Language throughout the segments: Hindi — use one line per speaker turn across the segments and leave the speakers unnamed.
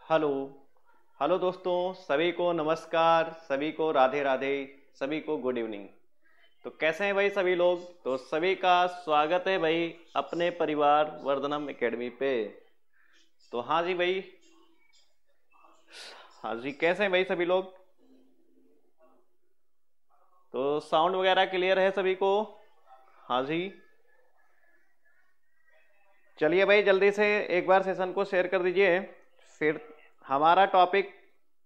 हेलो। हेलो दोस्तों, सभी को नमस्कार, सभी को राधे राधे, सभी को गुड इवनिंग। तो कैसे हैं भाई सभी लोग? तो सभी का स्वागत है भाई अपने परिवार वर्धनम एकेडमी पे। तो हाँ जी भाई, हाँ जी, कैसे हैं भाई सभी लोग? तो साउंड वगैरह क्लियर है सभी को? हाँ जी, चलिए भाई जल्दी से एक बार सेशन को शेयर कर दीजिए। फिर हमारा टॉपिक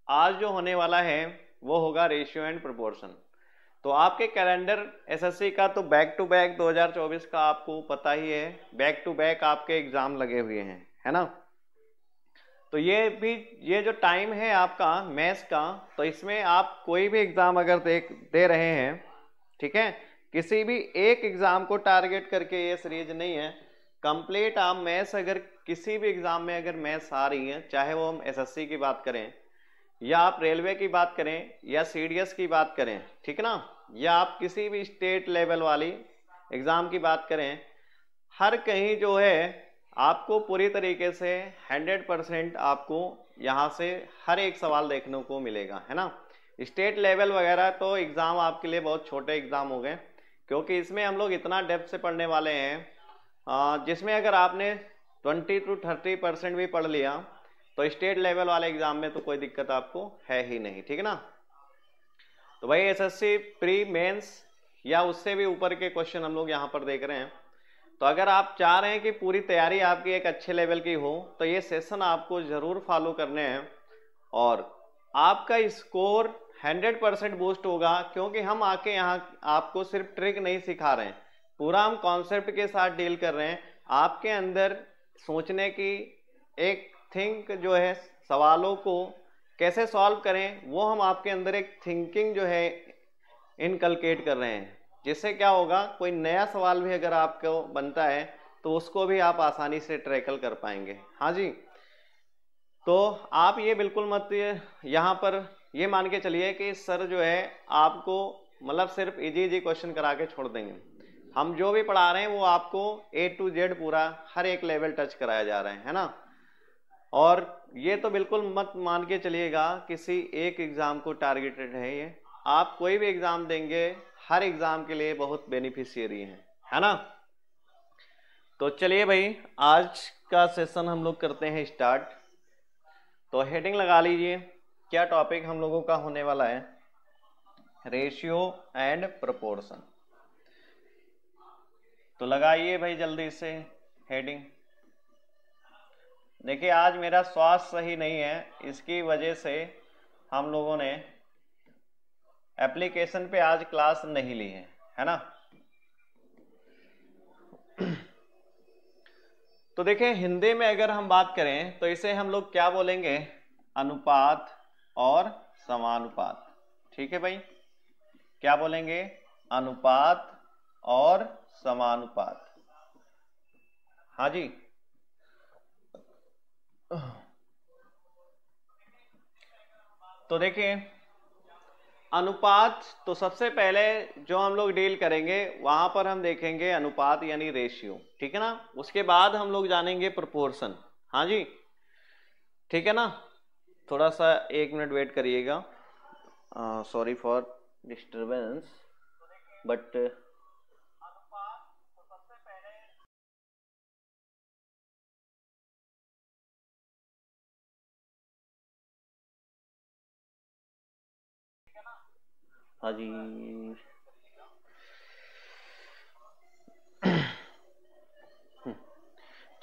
आज जो होने वाला है वो होगा रेशियो एंड प्रोपोर्शन। तो आपके कैलेंडर एसएससी का तो बैक टू बैक 2024 का आपको पता ही है, बैक टू बैक आपके एग्जाम लगे हुए हैं, है ना। तो ये जो टाइम है आपका मैथ्स का, तो इसमें आप कोई भी एग्जाम अगर दे रहे हैं, ठीक है, किसी भी एक एग्जाम को टारगेट करके ये सीरीज नहीं है। कंप्लीट आप मैथ्स अगर किसी भी एग्जाम में अगर मैथ्स आ रही है, चाहे वो हम एसएससी की बात करें या आप रेलवे की बात करें या सीडीएस की बात करें, ठीक ना, या आप किसी भी स्टेट लेवल वाली एग्जाम की बात करें, हर कहीं जो है आपको पूरी तरीके से 100% आपको यहाँ से हर एक सवाल देखने को मिलेगा, है ना। स्टेट लेवल वगैरह तो एग्जाम आपके लिए बहुत छोटे एग्जाम हो गए, क्योंकि इसमें हम लोग इतना डेप्थ से पढ़ने वाले हैं जिसमें अगर आपने 20 to 30% भी पढ़ लिया तो स्टेट लेवल वाले एग्जाम में तो कोई दिक्कत आपको है ही नहीं, ठीक है ना। तो भाई एसएससी प्री मेंस या उससे भी ऊपर के क्वेश्चन हम लोग यहाँ पर देख रहे हैं। तो अगर आप चाह रहे हैं कि पूरी तैयारी आपकी एक अच्छे लेवल की हो तो ये सेशन आपको जरूर फॉलो करने हैं और आपका स्कोर 100% बूस्ट होगा, क्योंकि हम आके यहाँ आपको सिर्फ ट्रिक नहीं सिखा रहे हैं, पूरा हम कॉन्सेप्ट के साथ डील कर रहे हैं। आपके अंदर सोचने की एक थिंक जो है, सवालों को कैसे सॉल्व करें, वो हम आपके अंदर एक थिंकिंग जो है इनकलकेट कर रहे हैं, जिससे क्या होगा, कोई नया सवाल भी अगर आपको बनता है तो उसको भी आप आसानी से टैकल कर पाएंगे। हाँ जी, तो आप ये बिल्कुल मत यहाँ पर ये मान के चलिए कि सर जो है आपको मतलब सिर्फ इजी इजी क्वेश्चन करा के छोड़ देंगे। हम जो भी पढ़ा रहे हैं वो आपको A to Z पूरा हर एक लेवल टच कराया जा रहा है ना। और ये तो बिल्कुल मत मान के चलिएगा किसी एक एग्जाम को टारगेटेड है ये, आप कोई भी एग्जाम देंगे हर एग्जाम के लिए बहुत बेनिफिशियरी है ना। तो चलिए भाई आज का सेशन हम लोग करते हैं स्टार्ट। तो हेडिंग लगा लीजिए, क्या टॉपिक हम लोगों का होने वाला है, रेशियो एंड प्रोपोर्शन। तो लगाइए भाई जल्दी से हेडिंग। देखिए आज मेरा स्वास्थ्य सही नहीं है, इसकी वजह से हम लोगों ने एप्लीकेशन पे आज क्लास नहीं ली है ना। तो देखिए हिंदी में अगर हम बात करें तो इसे हम लोग क्या बोलेंगे, अनुपात और समानुपात। ठीक है भाई, क्या बोलेंगे, अनुपात और समानुपात। हाँ जी, तो देखिए अनुपात, तो सबसे पहले जो हम लोग डील करेंगे वहां पर हम देखेंगे अनुपात यानी रेशियो, ठीक है ना। उसके बाद हम लोग जानेंगे प्रोपोर्शन। हाँ जी, ठीक है ना। थोड़ा सा 1 मिनट वेट करिएगा, सॉरी फॉर डिस्टरबेंस बट हाँ जी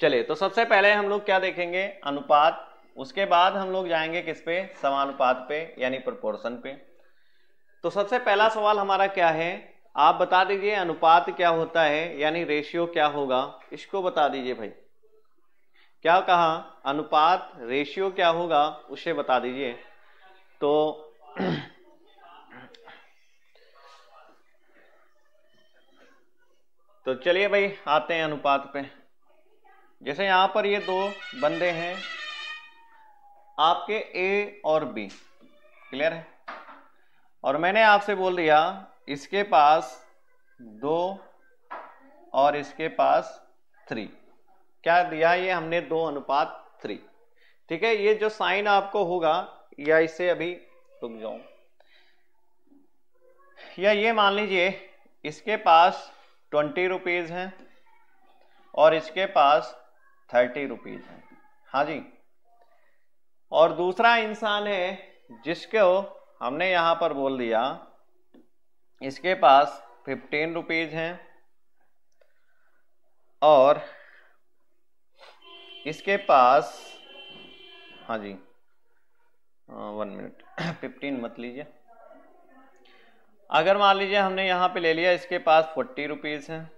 चलिए, तो सबसे पहले हम लोग क्या देखेंगे, अनुपात। उसके बाद हम लोग जाएंगे किस पे, समानुपात पे यानी प्रोपोर्शन पे। तो सबसे पहला सवाल हमारा क्या है, आप बता दीजिए अनुपात क्या होता है यानी रेशियो क्या होगा, इसको बता दीजिए भाई। क्या कहा, अनुपात रेशियो क्या होगा उसे बता दीजिए। तो तो चलिए भाई आते हैं अनुपात पे। जैसे यहां पर ये दो बंदे हैं आपके A और B, क्लियर है, और मैंने आपसे बोल दिया इसके पास 2 और इसके पास 3, क्या दिया ये हमने 2:3, ठीक है, ये जो साइन आपको होगा, या इसे अभी रुक जाऊं, या ये मान लीजिए इसके पास 20 रुपीज हैं और इसके पास 30 रुपीज हैं। हाँ जी, और दूसरा इंसान है जिसको हमने यहां पर बोल दिया इसके पास 15 रुपीज हैं और इसके पास, हाँ जी 1 मिनट 15 मत लीजिए, अगर मान लीजिए हमने यहां पे ले लिया इसके पास 40 रुपीज हैं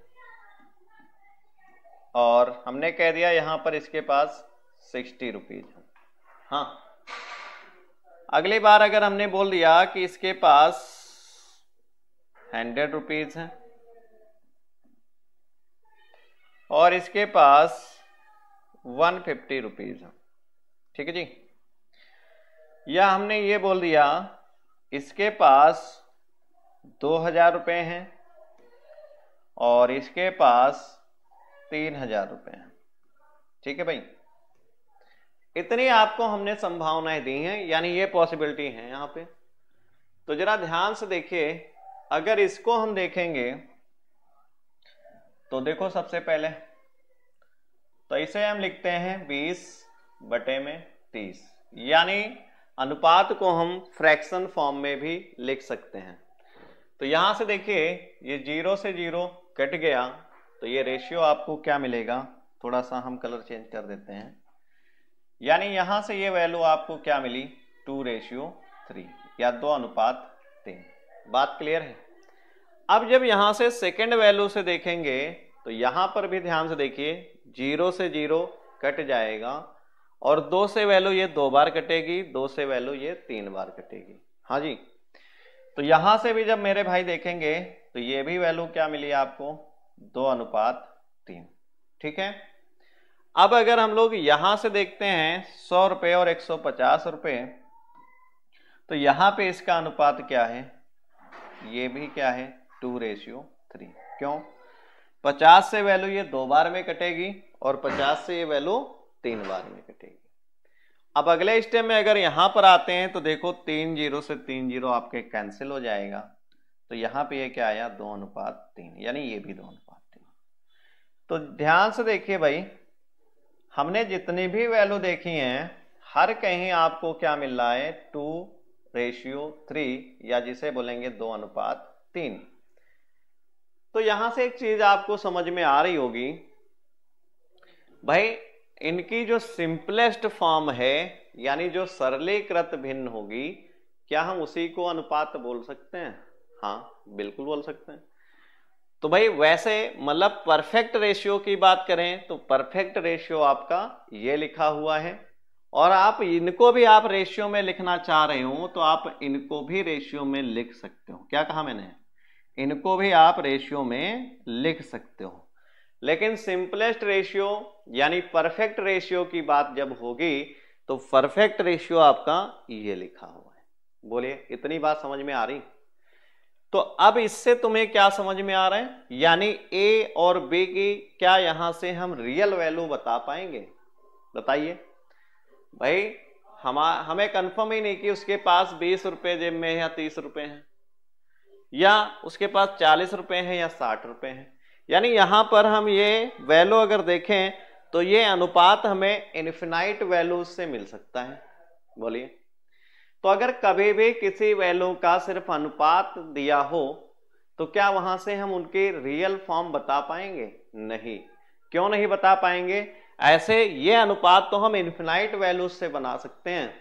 और हमने कह दिया यहां पर इसके पास 60 रुपीज है। हाँ, अगली बार अगर हमने बोल दिया कि इसके पास 100 रुपीज है और इसके पास 150 रुपीज है, ठीक है जी, या हमने ये बोल दिया इसके पास 2000 रुपए हैं और इसके पास 3000 रुपए हैं, ठीक है भाई, इतनी आपको हमने संभावनाएं दी हैं, यानी ये पॉसिबिलिटी है यहां पे। तो जरा ध्यान से देखिए, अगर इसको हम देखेंगे तो देखो सबसे पहले तो इसे हम लिखते हैं 20/30, यानी अनुपात को हम फ्रैक्शन फॉर्म में भी लिख सकते हैं। तो यहां से देखिए ये 0 से 0 कट गया, तो ये रेशियो आपको क्या मिलेगा, थोड़ा सा हम कलर चेंज कर देते हैं, यानी यहां से ये वैल्यू आपको क्या मिली 2:3 या 2:3। बात क्लियर है। अब जब यहां से सेकंड वैल्यू से देखेंगे तो यहां पर भी ध्यान से देखिए 0 से 0 कट जाएगा और 2 से वैल्यू ये 2 बार कटेगी, 2 से वैल्यू ये 3 बार कटेगी। हाँ जी, तो यहां से भी जब मेरे भाई देखेंगे तो ये भी वैल्यू क्या मिली आपको 2:3, ठीक है। अब अगर हम लोग यहां से देखते हैं 100 रुपए और 150 रुपए, तो यहां पे इसका अनुपात क्या है, ये भी क्या है 2:3। क्यों, 50 से वैल्यू ये 2 बार में कटेगी और 50 से ये वैल्यू 3 बार में कटेगी। अब अगले स्टेप में अगर यहां पर आते हैं तो देखो 3 0 से 3 0 आपके कैंसिल हो जाएगा, तो यहां पे ये क्या आया 2:3, यानी ये भी 2:3। तो ध्यान से देखिए भाई, हमने जितनी भी वैल्यू देखी हैं हर कहीं आपको क्या मिल रहा है 2:3, या जिसे बोलेंगे 2:3। तो यहां से एक चीज आपको समझ में आ रही होगी भाई, इनकी जो सिंपलेस्ट फॉर्म है यानी जो सरलीकृत भिन्न होगी, क्या हम उसी को अनुपात बोल सकते हैं? हाँ बिल्कुल बोल सकते हैं। तो भाई वैसे मतलब परफेक्ट रेशियो की बात करें तो परफेक्ट रेशियो आपका ये लिखा हुआ है, और आप इनको भी आप रेशियो में लिखना चाह रहे हो तो आप इनको भी रेशियो में लिख सकते हो। क्या कहा मैंने, इनको भी आप रेशियो में लिख सकते हो, लेकिन सिंपलेस्ट रेशियो यानी परफेक्ट रेशियो की बात जब होगी तो परफेक्ट रेशियो आपका ये लिखा हुआ है। बोलिए इतनी बात समझ में आ रही? तो अब इससे तुम्हें क्या समझ में आ रहा है, यानी ए और बी की क्या यहां से हम रियल वैल्यू बता पाएंगे? बताइए भाई, हमें कंफर्म ही नहीं कि उसके पास 20 रुपए जेब में है या 30 रुपए हैं, या उसके पास 40 रुपए हैं या 60 रुपए हैं। यानी यहां पर हम ये वैल्यू अगर देखें तो ये अनुपात हमें इनफिनाइट वैल्यूज से मिल सकता है। बोलिए, तो अगर कभी भी किसी वैल्यू का सिर्फ अनुपात दिया हो तो क्या वहां से हम उनकी रियल फॉर्म बता पाएंगे? नहीं। क्यों नहीं बता पाएंगे? ऐसे ये अनुपात तो हम इनफिनाइट वैल्यूज से बना सकते हैं।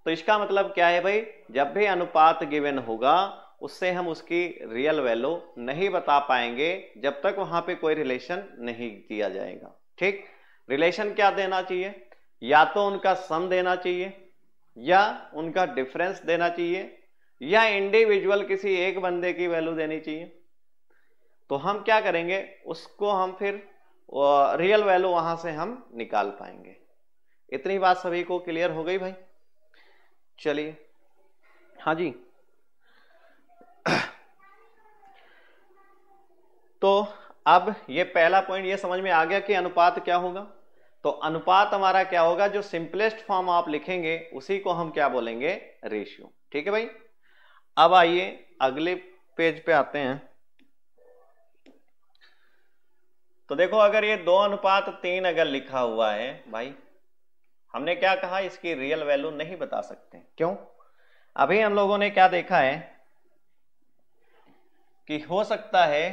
तो इसका मतलब क्या है भाई, जब भी अनुपात गिवन होगा उससे हम उसकी रियल वैल्यू नहीं बता पाएंगे जब तक वहां पे कोई रिलेशन नहीं दिया जाएगा। ठीक, रिलेशन क्या देना चाहिए? या तो उनका सम देना चाहिए, या उनका डिफरेंस देना चाहिए, या इंडिविजुअल किसी एक बंदे की वैल्यू देनी चाहिए। तो हम क्या करेंगे, उसको हम फिर रियल वैल्यू वहां से हम निकाल पाएंगे। इतनी बात सभी को क्लियर हो गई भाई? चलिए, हाँ जी। तो अब ये पहला पॉइंट ये समझ में आ गया कि अनुपात क्या होगा। तो अनुपात हमारा क्या होगा, जो सिंपलेस्ट फॉर्म आप लिखेंगे उसी को हम क्या बोलेंगे, रेशियो। ठीक है भाई। अब आइए अगले पेज पे आते हैं। तो देखो अगर ये 2:3 अगर लिखा हुआ है भाई, हमने क्या कहा, इसकी रियल वैल्यू नहीं बता सकते। क्यों? अभी हम लोगों ने क्या देखा है कि हो सकता है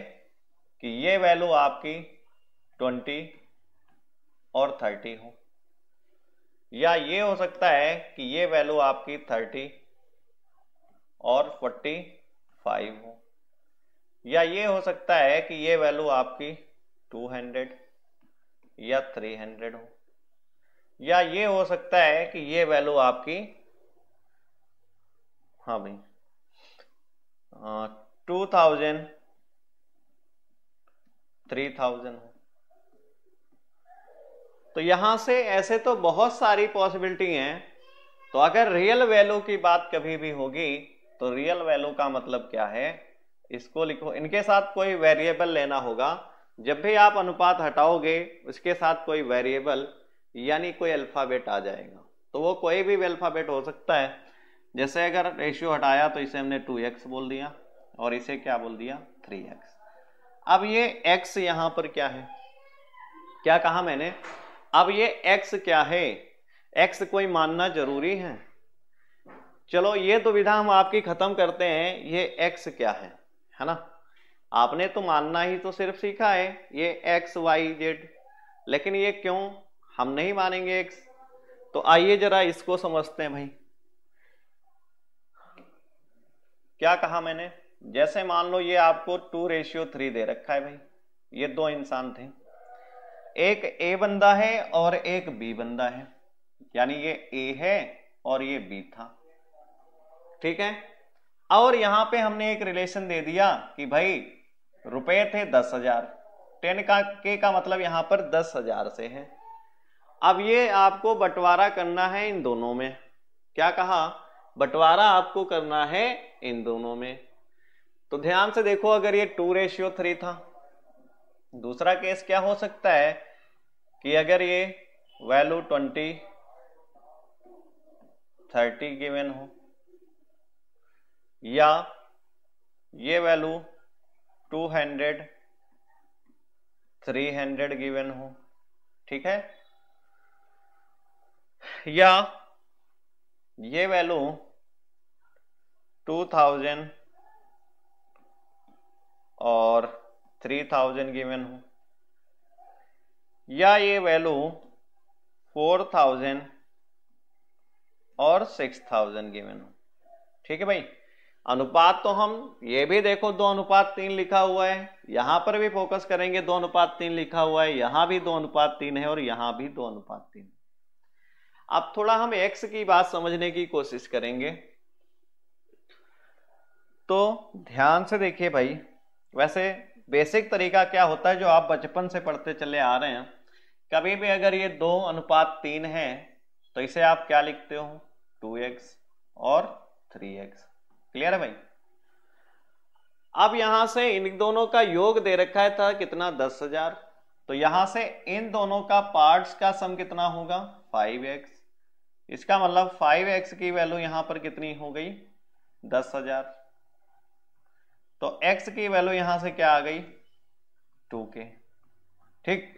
कि ये वैल्यू आपकी 20 और 30 हो, या ये हो सकता है कि ये वैल्यू आपकी 30 और 45 हो, या ये हो सकता है कि ये वैल्यू आपकी 200 या 300 हो, या ये हो सकता है कि ये वैल्यू आपकी, हाँ भाई, 2000 3000 हो। तो यहां से ऐसे तो बहुत सारी पॉसिबिलिटी हैं। तो अगर रियल वैल्यू की बात कभी भी होगी तो रियल वैल्यू का मतलब क्या है, इसको लिखो, इनके साथ कोई वेरिएबल लेना होगा। जब भी आप अनुपात हटाओगे उसके साथ कोई वेरिएबल यानी कोई अल्फाबेट आ जाएगा। तो वो कोई भी अल्फाबेट हो सकता है। जैसे अगर रेशियो हटाया तो इसे हमने 2x बोल दिया और इसे क्या बोल दिया, 3x। अब ये x यहां पर क्या है, क्या कहा मैंने, अब ये x क्या है, x कोई मानना जरूरी है। चलो ये दुविधा हम आपकी खत्म करते हैं, ये x क्या है ना। आपने तो मानना ही तो सिर्फ सीखा है ये x y z, लेकिन ये क्यों हम नहीं मानेंगे x। तो आइए जरा इसको समझते हैं भाई। क्या कहा मैंने, जैसे मान लो ये आपको 2:3 दे रखा है भाई। ये दो इंसान थे, एक A बंदा है और एक B बंदा है, यानी ये A है और ये B था। ठीक है। और यहां पे हमने एक रिलेशन दे दिया कि भाई रुपए थे 10,000, 10K का मतलब यहां पर 10,000 से है। अब ये आपको बंटवारा करना है इन दोनों में। क्या कहा, बंटवारा आपको करना है इन दोनों में। तो ध्यान से देखो, अगर ये 2:3 था, दूसरा केस क्या हो सकता है कि अगर ये वैल्यू 20 30 गिवन हो, या ये वैल्यू 200 300 गिवन हो। ठीक है। या ये वैल्यू 2000 और 3000 गिवन हो, या ये वैल्यू 4000 और 6000 गिवन हो। ठीक है भाई। अनुपात तो हम ये भी देखो 2:3 लिखा हुआ है, यहां पर भी फोकस करेंगे 2:3 लिखा हुआ है, यहां भी 2:3 है और यहां भी 2:3। अब थोड़ा हम x की बात समझने की कोशिश करेंगे। तो ध्यान से देखिए भाई, वैसे बेसिक तरीका क्या होता है जो आप बचपन से पढ़ते चले आ रहे हैं, कभी भी अगर ये 2:3 है तो इसे आप क्या लिखते हो, 2x और 3x। क्लियर है भाई। अब यहां से इन दोनों का योग दे रखा है था कितना, 10,000। तो यहां से इन दोनों का पार्ट्स का सम कितना होगा, 5x। इसका मतलब 5x की वैल्यू यहां पर कितनी हो गई, 10,000। तो x की वैल्यू यहां से क्या आ गई, 2k। ठीक।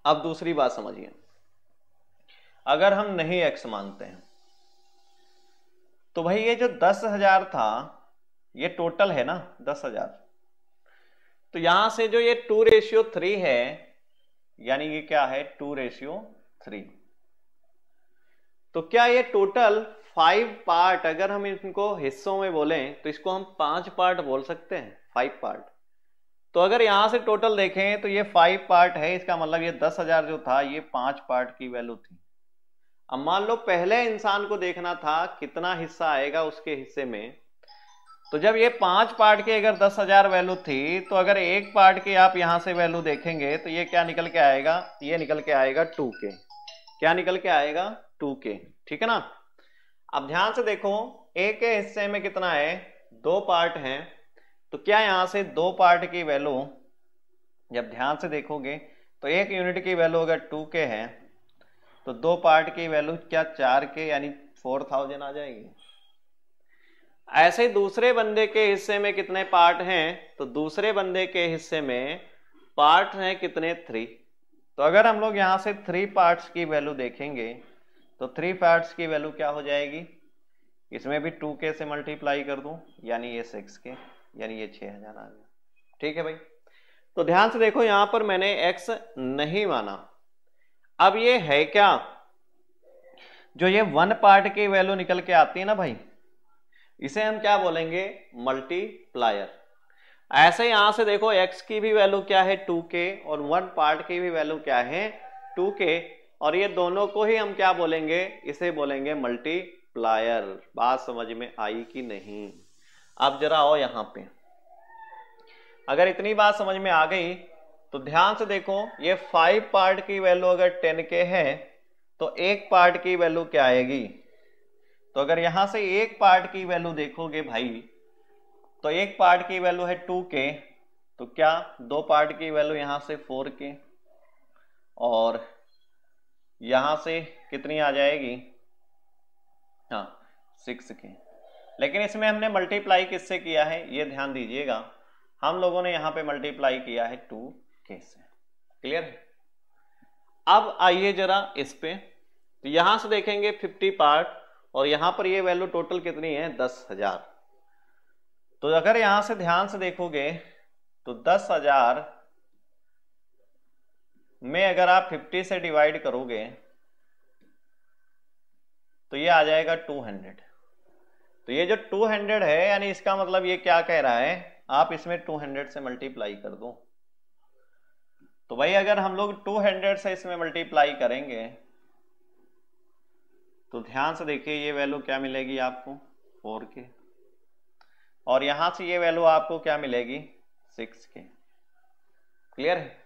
अब दूसरी बात समझिए, अगर हम नहीं x मानते हैं तो भाई ये जो 10,000 था ये टोटल है ना 10,000। तो यहां से जो ये 2:3 है, यानी ये क्या है, 2:3। तो क्या ये टोटल 5 पार्ट, अगर हम इनको हिस्सों में बोलें तो इसको हम 5 पार्ट बोल सकते हैं, 5 पार्ट। तो अगर यहां से टोटल देखें तो ये 5 पार्ट है, इसका मतलब ये 10,000 जो था ये 5 पार्ट की वैल्यू थी। अब मान लो पहले इंसान को देखना था कितना हिस्सा आएगा उसके हिस्से में, तो जब ये 5 पार्ट की अगर 10,000 वैल्यू थी, तो अगर एक पार्ट की आप यहां से वैल्यू देखेंगे तो ये क्या निकल के आएगा, ये निकल के आएगा 2k। क्या निकल के आएगा, 2k। ठीक है ना। अब ध्यान से देखो, एक के हिस्से में कितना है, 2 पार्ट हैं। तो क्या यहां से 2 पार्ट की वैल्यू जब ध्यान से देखोगे तो एक यूनिट की वैल्यू अगर 2K है तो दो पार्ट की वैल्यू क्या 4K यानी 4000 आ जाएगी। ऐसे ही दूसरे बंदे के हिस्से में कितने पार्ट हैं, तो दूसरे बंदे के हिस्से में पार्ट हैं कितने 3। तो अगर हम लोग यहां से 3 पार्ट्स की वैल्यू देखेंगे तो 3 पार्ट्स की वैल्यू क्या हो जाएगी, इसमें भी 2K से मल्टीप्लाई कर दूं यानी ये 6K यानी ये 6000 आ गया। ठीक है भाई, तो ध्यान से देखो यहां पर मैंने x नहीं माना। अब ये है क्या, जो ये 1 पार्ट की वैल्यू निकल के आती है ना भाई, इसे हम क्या बोलेंगे, मल्टीप्लायर। ऐसे यहां से देखो x की भी वैल्यू क्या है 2K और 1 पार्ट की भी वैल्यू क्या है 2K, और ये दोनों को ही हम क्या बोलेंगे, इसे बोलेंगे मल्टीप्लायर। बात समझ में आई कि नहीं। अब जरा आओ यहां पे, अगर इतनी बात समझ में आ गई तो ध्यान से देखो, ये 5 पार्ट की वैल्यू अगर 10K है तो एक पार्ट की वैल्यू क्या आएगी, तो अगर यहां से एक पार्ट की वैल्यू देखोगे भाई तो एक पार्ट की वैल्यू है 2K, तो क्या दो पार्ट की वैल्यू यहां से 4K और यहां से कितनी आ जाएगी, हाँ 6K। लेकिन इसमें हमने मल्टीप्लाई किससे किया है, ये ध्यान दीजिएगा, हम लोगों ने यहां पे मल्टीप्लाई किया है 2K से। क्लियर है। अब आइए जरा इस पे, तो यहां से देखेंगे 50 पार्ट और यहां पर ये वैल्यू टोटल कितनी है 10,000। तो अगर यहां से ध्यान से देखोगे तो 10,000 में अगर आप 50 से डिवाइड करोगे तो ये आ जाएगा 200। तो ये जो 200 है यानी इसका मतलब ये क्या कह रहा है, आप इसमें 200 से मल्टीप्लाई कर दो। तो भाई अगर हम लोग 200 से इसमें मल्टीप्लाई करेंगे तो ध्यान से देखिए ये वैल्यू क्या मिलेगी आपको 4K और यहां से ये वैल्यू आपको क्या मिलेगी 6K। क्लियर है।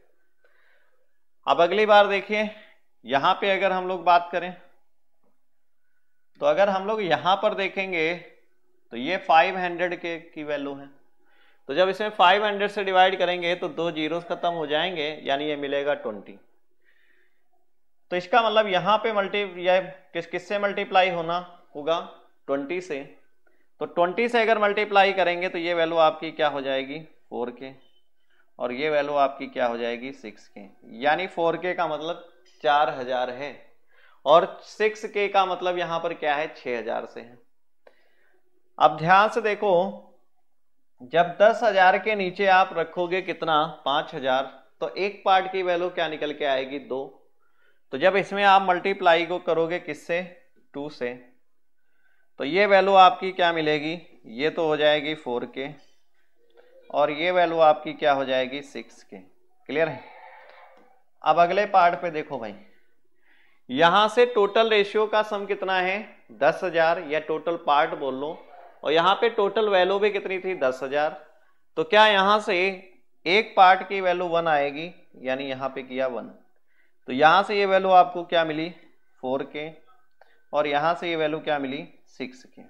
अब अगली बार देखिए यहां पे अगर हम लोग बात करें तो अगर हम लोग यहां पर देखेंगे तो ये 500K की वैल्यू है, तो जब इसमें 500 से डिवाइड करेंगे तो 2 जीरोस खत्म हो जाएंगे यानी ये मिलेगा 20। तो इसका मतलब यहां पे किससे मल्टीप्लाई होना होगा 20 से, तो 20 से अगर मल्टीप्लाई करेंगे तो ये वैल्यू आपकी क्या हो जाएगी 4K और ये वैल्यू आपकी क्या हो जाएगी 6K, यानी 4K का मतलब 4000 है और 6K का मतलब यहां पर क्या है 6000 से है। अब ध्यान से देखो, जब 10,000 के नीचे आप रखोगे कितना 5000, तो एक पार्ट की वैल्यू क्या निकल के आएगी 2। तो जब इसमें आप मल्टीप्लाई को करोगे किससे 2 से, तो ये वैल्यू आपकी क्या मिलेगी, ये तो हो जाएगी 4K और ये वैल्यू आपकी क्या हो जाएगी 6K। क्लियर है। अब अगले पार्ट पे देखो भाई, यहां से टोटल रेशियो का सम कितना है 10,000 या टोटल पार्ट बोल लो, और यहां पे टोटल वैल्यू भी कितनी थी 10,000। तो क्या यहां से एक पार्ट की वैल्यू 1 आएगी, यानी यहां पे किया 1, तो यहां से ये वैल्यू आपको क्या मिली 4K और यहां से ये वैल्यू क्या मिली 6K।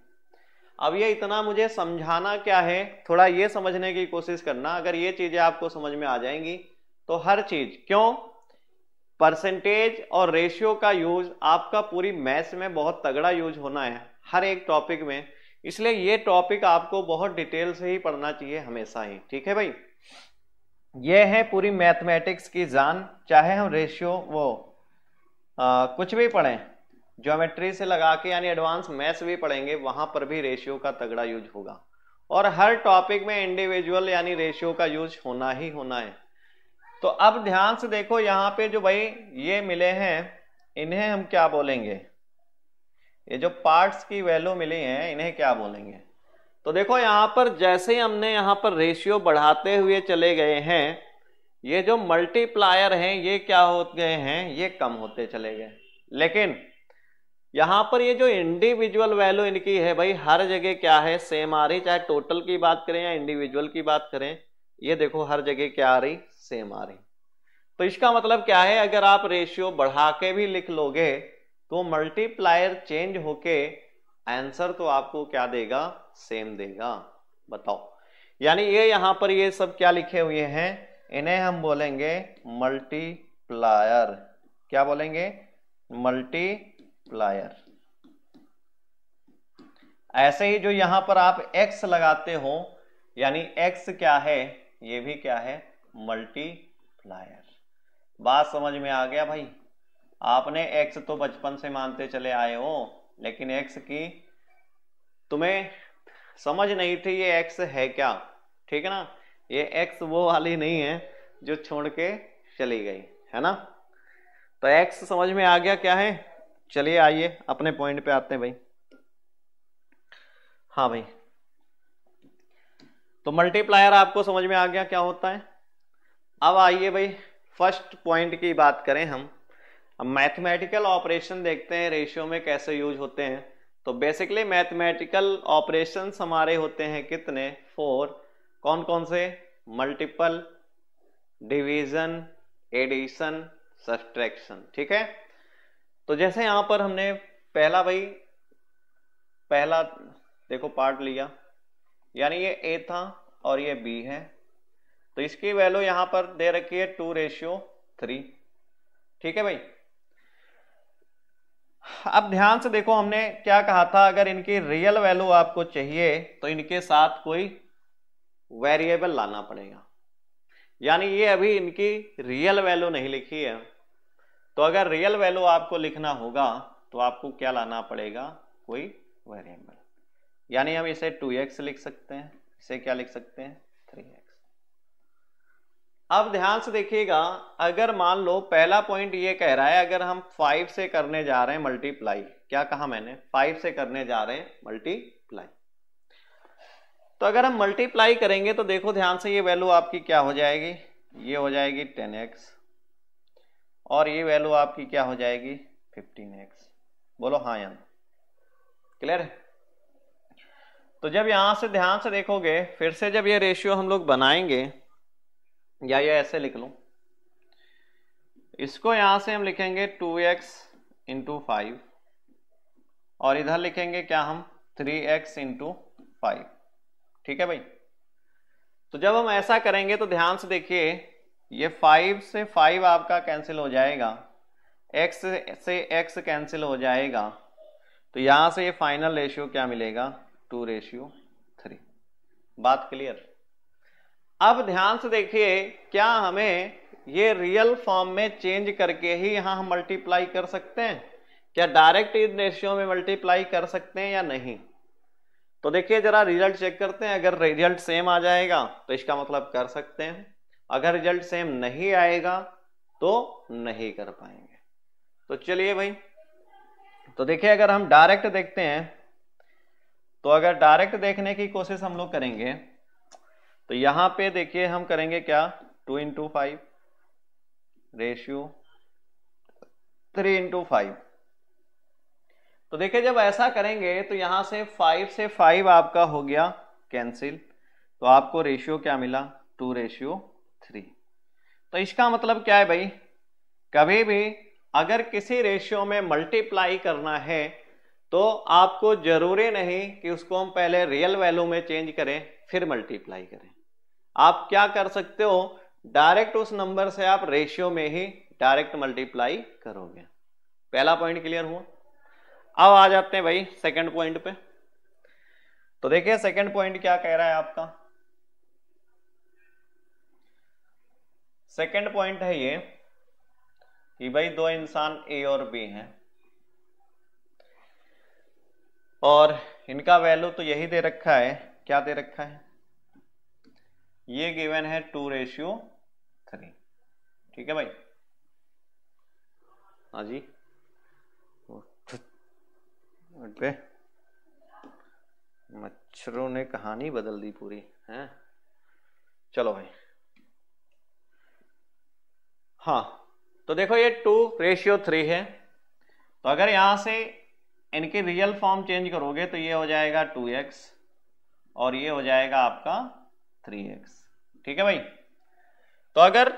अब ये इतना मुझे समझाना क्या है, थोड़ा ये समझने की कोशिश करना। अगर ये चीजें आपको समझ में आ जाएंगी तो हर चीज, क्यों परसेंटेज और रेशियो का यूज आपका पूरी मैथ्स में बहुत तगड़ा यूज होना है हर एक टॉपिक में, इसलिए ये टॉपिक आपको बहुत डिटेल से ही पढ़ना चाहिए हमेशा ही। ठीक है भाई, ये है पूरी मैथमेटिक्स की जान। चाहे हम रेशियो कुछ भी पढ़ें, ज्योमेट्री से लगा के यानी एडवांस मैथ्स भी पढ़ेंगे, वहां पर भी रेशियो का तगड़ा यूज होगा और हर टॉपिक में इंडिविजुअल यानी रेशियो का यूज होना ही होना है। तो अब ध्यान से देखो, यहाँ पे जो भाई ये मिले हैं इन्हें हम क्या बोलेंगे, ये जो पार्ट्स की वैल्यू मिली हैं इन्हें क्या बोलेंगे। तो देखो यहाँ पर जैसे ही हमने यहाँ पर रेशियो बढ़ाते हुए चले गए हैं, ये जो मल्टीप्लायर हैं ये क्या हो गए हैं, ये कम होते चले गए। लेकिन यहाँ पर ये जो इंडिविजुअल वैल्यू इनकी है भाई हर जगह क्या है सेम आ रही, चाहे टोटल की बात करें या इंडिविजुअल की बात करें, ये देखो हर जगह क्या आ रही सेम आ रही। तो इसका मतलब क्या है, अगर आप रेशियो बढ़ा के भी लिख लोगे तो मल्टीप्लायर चेंज होके आंसर तो आपको क्या देगा सेम देगा। बताओ, यानी ये यहां पर ये सब क्या लिखे हुए हैं, इन्हें हम बोलेंगे मल्टीप्लायर। मल्टीप्लायर, क्या बोलेंगे, मल्टीप्लायर। ऐसे ही जो यहां पर आप x लगाते हो, यानी x क्या है, ये भी क्या है, मल्टीप्लायर। बात समझ में आ गया भाई? आपने x तो बचपन से मानते चले आए हो, लेकिन x की तुम्हें समझ नहीं थी ये x है क्या, ठीक है ना। ये x वो वाली नहीं है जो छोड़ के चली गई, है ना। तो x समझ में आ गया क्या है। चलिए आइए अपने पॉइंट पे आते हैं भाई। हाँ भाई, तो मल्टीप्लायर आपको समझ में आ गया क्या होता है। अब आइए भाई फर्स्ट पॉइंट की बात करें हम। अब मैथमेटिकल ऑपरेशन देखते हैं रेशियो में कैसे यूज होते हैं। तो बेसिकली मैथमेटिकल ऑपरेशंस हमारे होते हैं कितने, 4। कौन कौन से, मल्टीपल, डिवीजन, एडिशन, सब्ट्रैक्शन, ठीक है। तो जैसे यहां पर हमने पहला देखो पार्ट लिया, यानी ये a था और ये b है, तो इसकी वैल्यू यहां पर दे रखी है 2:3, ठीक है भाई। अब ध्यान से देखो, हमने क्या कहा था, अगर इनकी रियल वैल्यू आपको चाहिए तो इनके साथ कोई वेरिएबल लाना पड़ेगा, यानी ये अभी इनकी रियल वैल्यू नहीं लिखी है। तो अगर रियल वैल्यू आपको लिखना होगा तो आपको क्या लाना पड़ेगा, कोई वेरिएबल। यानी हम इसे 2x लिख सकते हैं, इसे क्या लिख सकते हैं, 3x। अब ध्यान से देखिएगा, अगर मान लो पहला पॉइंट ये कह रहा है अगर हम 5 से करने जा रहे हैं मल्टीप्लाई, क्या कहा मैंने, 5 से करने जा रहे हैं मल्टीप्लाई। तो अगर हम मल्टीप्लाई करेंगे तो देखो ध्यान से, ये वैल्यू आपकी क्या हो जाएगी, ये हो जाएगी 10x, और ये वैल्यू आपकी क्या हो जाएगी, 15x। बोलो हाँ या ना, क्लियर है। तो जब यहां से ध्यान से देखोगे, फिर से जब ये रेशियो हम लोग बनाएंगे, या ये ऐसे लिख लूं, इसको यहां से हम लिखेंगे 2x इंटू 5, और इधर लिखेंगे क्या हम, 3x इंटू 5, ठीक है भाई। तो जब हम ऐसा करेंगे तो ध्यान से देखिए, ये 5 से 5 आपका कैंसिल हो जाएगा, x से x कैंसिल हो जाएगा, तो यहां से ये फाइनल रेशियो क्या मिलेगा, 2:3। बात क्लियर। अब ध्यान से देखिए, क्या हमें ये रियल फॉर्म में चेंज करके ही यहां हम मल्टीप्लाई कर सकते हैं, क्या डायरेक्ट इन रेशियो में मल्टीप्लाई कर सकते हैं या नहीं। तो देखिए जरा रिजल्ट चेक करते हैं, अगर रिजल्ट सेम आ जाएगा तो इसका मतलब कर सकते हैं, अगर रिजल्ट सेम नहीं आएगा तो नहीं कर पाएंगे। तो चलिए भाई, तो देखिए अगर हम डायरेक्ट देखते हैं, तो अगर डायरेक्ट देखने की कोशिश हम लोग करेंगे तो यहां पे देखिए हम करेंगे क्या, 2 इंटू 5 रेशियो 3 इंटू 5। तो देखिए जब ऐसा करेंगे तो यहां से 5 से 5 आपका हो गया कैंसिल, तो आपको रेशियो क्या मिला, 2:3। तो इसका मतलब क्या है भाई, कभी भी अगर किसी रेशियो में मल्टीप्लाई करना है तो आपको जरूरी नहीं कि उसको हम पहले रियल वैल्यू में चेंज करें फिर मल्टीप्लाई करें। आप क्या कर सकते हो, डायरेक्ट उस नंबर से आप रेशियो में ही डायरेक्ट मल्टीप्लाई करोगे। पहला पॉइंट क्लियर हुआ। अब आ जाते हैं भाई सेकंड पॉइंट पे। तो देखिए सेकंड पॉइंट क्या कह रहा है आपका, सेकंड पॉइंट है ये कि भाई दो इंसान ए और बी हैं और इनका वैल्यू तो यही दे रखा है, क्या दे रखा है, ये गिवन है 2:3, ठीक है भाई। हाँ जी, पे मच्छरों ने कहानी बदल दी पूरी है। चलो भाई, हाँ तो देखो ये 2:3 है, तो अगर यहां से इनके रियल फॉर्म चेंज करोगे तो ये हो जाएगा 2x और ये हो जाएगा आपका 3x, ठीक है भाई। तो अगर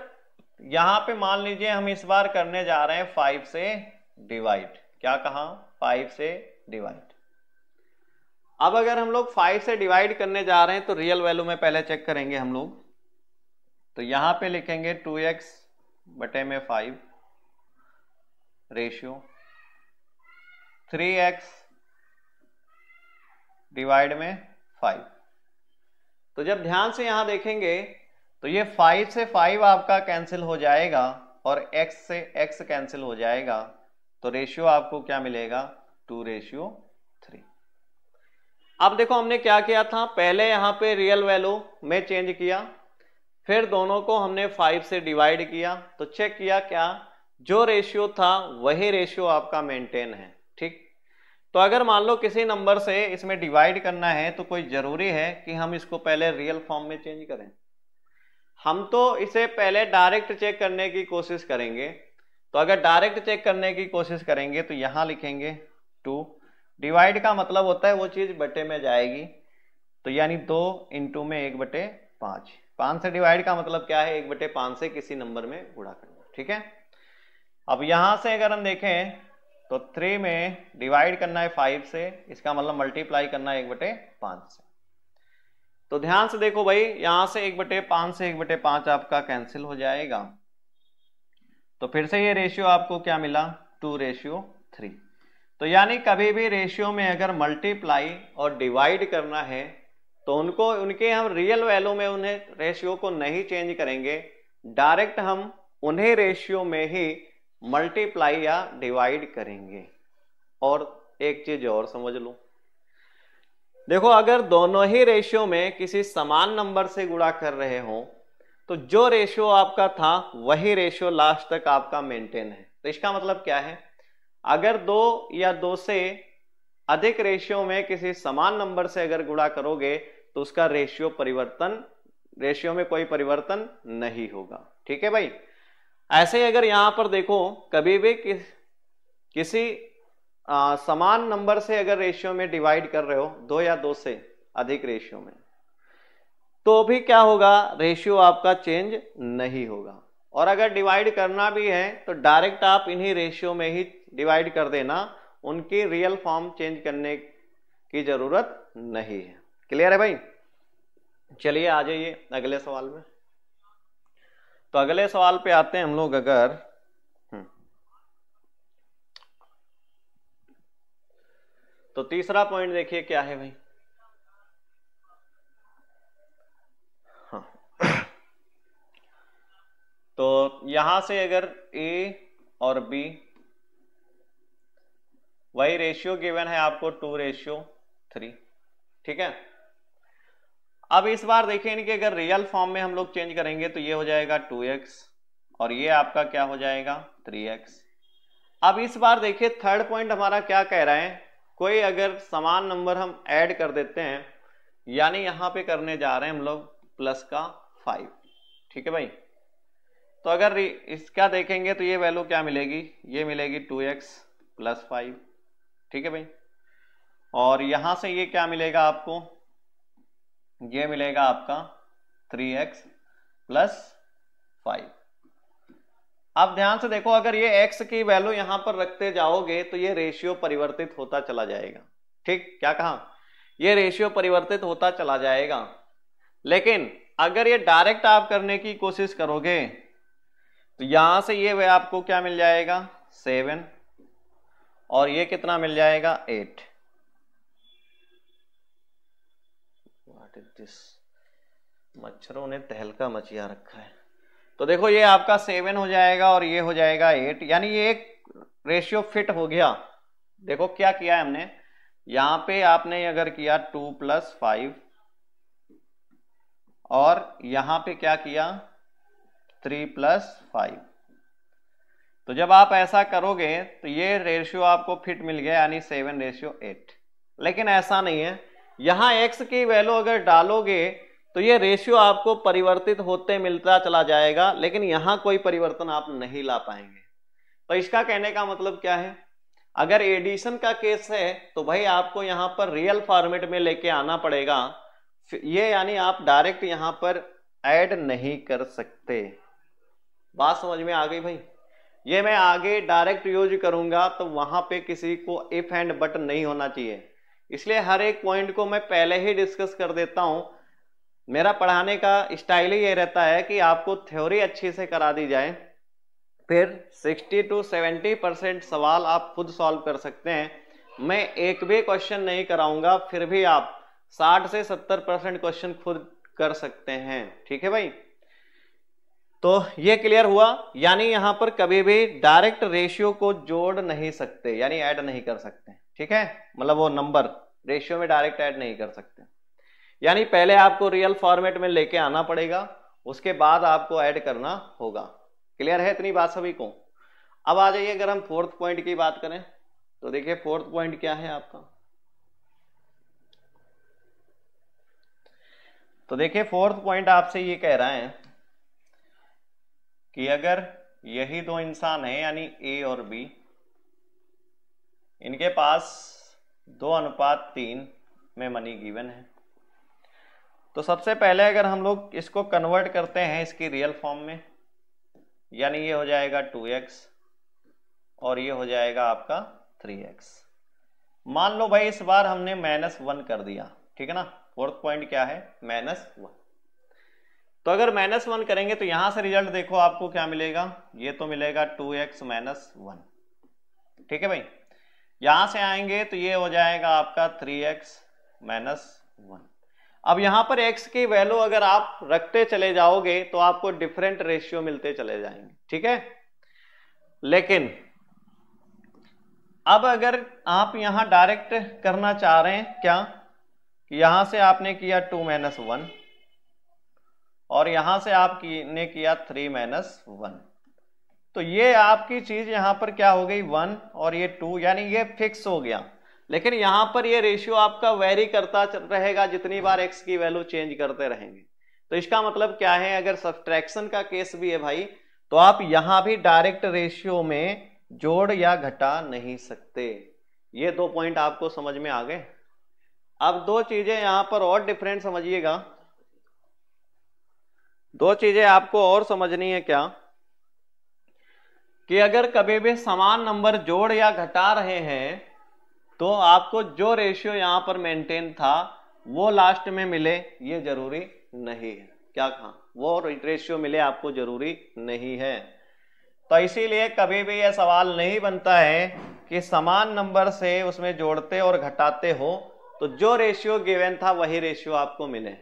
यहां पे मान लीजिए हम इस बार करने जा रहे हैं 5 से डिवाइड, क्या कहा, 5 से डिवाइड। अब अगर हम लोग 5 से डिवाइड करने जा रहे हैं तो रियल वैल्यू में पहले चेक करेंगे हम लोग, तो यहां पे लिखेंगे 2x बटे में 5 रेशियो 3x डिवाइड में 5। तो जब ध्यान से यहां देखेंगे तो ये 5 से 5 आपका कैंसिल हो जाएगा और x से x कैंसिल हो जाएगा, तो रेशियो आपको क्या मिलेगा 2:3। अब देखो हमने क्या किया था, पहले यहां पे रियल वैल्यू में चेंज किया, फिर दोनों को हमने 5 से डिवाइड किया, तो चेक किया क्या जो रेशियो था वही रेशियो आपका मेंटेन है। ठीक, तो अगर मान लो किसी नंबर से इसमें डिवाइड करना है तो कोई जरूरी है कि हम इसको पहले रियल फॉर्म में चेंज करें? हम तो इसे पहले डायरेक्ट चेक करने की कोशिश करेंगे। तो अगर डायरेक्ट चेक करने की कोशिश करेंगे तो यहां लिखेंगे 2, डिवाइड का मतलब होता है वो चीज बटे में जाएगी, तो यानी 2 इंटू में 1/5। 5 से डिवाइड का मतलब क्या है 1/5 से किसी नंबर में गुणा करना। ठीक है, अब यहां से अगर हम देखें तो 3 में डिवाइड करना है 5 से, इसका मतलब मल्टीप्लाई करना है 1/5 से। तो ध्यान से देखो भाई, यहां से 1/5 से 1/5 आपका कैंसिल हो जाएगा, तो फिर से ये रेशियो आपको क्या मिला 2:3। तो यानी कभी भी रेशियो में अगर मल्टीप्लाई और डिवाइड करना है तो उनके हम रियल वैल्यू में उन्हें रेशियो को नहीं चेंज करेंगे, डायरेक्ट हम उन्हें रेशियो में ही मल्टीप्लाई या डिवाइड करेंगे। और एक चीज और समझ लो, देखो अगर दोनों ही रेशियो में किसी समान नंबर से गुणा कर रहे हो तो जो रेशियो आपका था वही रेशियो लास्ट तक आपका मेंटेन है। तो इसका मतलब क्या है, अगर 2 या 2 से अधिक रेशियो में किसी समान नंबर से अगर गुणा करोगे तो उसका रेशियो में कोई परिवर्तन नहीं होगा। ठीक है भाई, ऐसे ही अगर यहां पर देखो कभी भी किसी समान नंबर से अगर रेशियो में डिवाइड कर रहे हो 2 या 2 से अधिक रेशियो में, तो भी क्या होगा रेशियो आपका चेंज नहीं होगा। और अगर डिवाइड करना भी है तो डायरेक्ट आप इन्हीं रेशियो में ही डिवाइड कर देना, उनकी रियल फॉर्म चेंज करने की जरूरत नहीं है। क्लियर है भाई? चलिए आ जाइए अगले सवाल में। तो अगले सवाल पे आते हैं हम लोग। अगर तो तीसरा पॉइंट देखिए क्या है भाई। हाँ तो यहां से अगर A और B वही रेशियो गिवन है आपको 2:3। ठीक है, अब इस बार देखिए इनके अगर रियल फॉर्म में हम लोग चेंज करेंगे तो ये हो जाएगा 2x और ये आपका क्या हो जाएगा 3x। अब इस बार देखिए थर्ड पॉइंट हमारा क्या कह रहा है, कोई अगर समान नंबर हम ऐड कर देते हैं, यानी यहां पे करने जा रहे हैं हम लोग प्लस का 5। ठीक है भाई, तो अगर इसका देखेंगे तो ये वैल्यू क्या मिलेगी, ये मिलेगी 2x + 5। ठीक है भाई, और यहां से ये क्या मिलेगा आपको, ये मिलेगा आपका 3x + 5। अब ध्यान से देखो, अगर ये x की वैल्यू यहां पर रखते जाओगे तो ये रेशियो परिवर्तित होता चला जाएगा। ठीक, क्या कहा, ये रेशियो परिवर्तित होता चला जाएगा। लेकिन अगर ये डायरेक्ट आप करने की कोशिश करोगे तो यहां से ये वे आपको क्या मिल जाएगा 7 और ये कितना मिल जाएगा 8। व्हाट इज दिस, मच्छरों ने तहलका मचिया रखा है। तो देखो ये आपका 7 हो जाएगा और ये हो जाएगा 8, यानी ये एक रेशियो फिट हो गया। देखो क्या किया है हमने, यहां पे आपने अगर किया 2 + 5 और यहां पे क्या किया 3 + 5। तो जब आप ऐसा करोगे तो ये रेशियो आपको फिट मिल गया, यानी 7:8। लेकिन ऐसा नहीं है, यहां x की वैल्यू अगर डालोगे तो ये रेशियो आपको परिवर्तित होते मिलता चला जाएगा, लेकिन यहां कोई परिवर्तन आप नहीं ला पाएंगे। तो इसका कहने का मतलब क्या है, अगर एडिशन का केस है तो भाई आपको यहां पर रियल फॉर्मेट में लेके आना पड़ेगा, ये यानी आप डायरेक्ट यहां पर ऐड नहीं कर सकते। बात समझ में आ गई भाई? ये मैं आगे डायरेक्ट यूज करूंगा तो वहां पे किसी को इफ एंड बट नहीं होना चाहिए, इसलिए हर एक पॉइंट को मैं पहले ही डिस्कस कर देता हूं। मेरा पढ़ाने का स्टाइल ही ये रहता है कि आपको थ्योरी अच्छी से करा दी जाए, फिर 60 to 70% सवाल आप खुद सॉल्व कर सकते हैं। मैं एक भी क्वेश्चन नहीं कराऊंगा, फिर भी आप 60 से 70% क्वेश्चन खुद कर सकते हैं। ठीक है भाई, तो ये क्लियर हुआ। यानी यहां पर कभी भी डायरेक्ट रेशियो को जोड़ नहीं सकते, यानी ऐड नहीं कर सकते। ठीक है, मतलब वो नंबर रेशियो में डायरेक्ट ऐड नहीं कर सकते, यानी पहले आपको रियल फॉर्मेट में लेके आना पड़ेगा, उसके बाद आपको ऐड करना होगा। क्लियर है इतनी बात सभी को? अब आ जाइए, अगर हम फोर्थ पॉइंट की बात करें तो देखिए फोर्थ पॉइंट क्या है आपका। तो देखिए फोर्थ पॉइंट आपसे ये कह रहा है कि अगर यही दो इंसान हैं, यानी ए और बी, इनके पास 2:3 में मनी गिवन है, तो सबसे पहले अगर हम लोग इसको कन्वर्ट करते हैं इसकी रियल फॉर्म में, यानी ये हो जाएगा 2x और ये हो जाएगा आपका 3x। मान लो भाई इस बार हमने -1 कर दिया, ठीक है ना। फोर्थ पॉइंट क्या है? -1। तो अगर -1 करेंगे तो यहां से रिजल्ट देखो आपको क्या मिलेगा, ये तो मिलेगा 2x - 1। ठीक है भाई, यहां से आएंगे तो ये हो जाएगा आपका 3x - 1। अब यहां पर x की वैल्यू अगर आप रखते चले जाओगे तो आपको डिफरेंट रेशियो मिलते चले जाएंगे। ठीक है, लेकिन अब अगर आप यहां डायरेक्ट करना चाह रहे हैं क्या, कि यहां से आपने किया 2 - 1 और यहां से आपने किया 3 - 1, तो ये आपकी चीज यहां पर क्या हो गई 1 और ये 2, यानी ये फिक्स हो गया। लेकिन यहां पर ये रेशियो आपका वेरी करता रहेगा जितनी बार x की वैल्यू चेंज करते रहेंगे। तो इसका मतलब क्या है, अगर सब्ट्रैक्शन का केस भी है भाई, तो आप यहां भी डायरेक्ट रेशियो में जोड़ या घटा नहीं सकते। ये दो पॉइंट आपको समझ में आ गए। अब दो चीजें यहां पर और डिफरेंट समझिएगा, दो चीजें आपको और समझनी है क्या, कि अगर कभी भी समान नंबर जोड़ या घटा रहे हैं तो आपको जो रेशियो यहां पर मेंटेन था वो लास्ट में मिले, ये जरूरी नहीं है। क्या कहा? वो रेशियो मिले आपको जरूरी नहीं है। तो इसीलिए कभी भी यह सवाल नहीं बनता है कि समान नंबर से उसमें जोड़ते और घटाते हो तो जो रेशियो गिवन था वही रेशियो आपको मिले।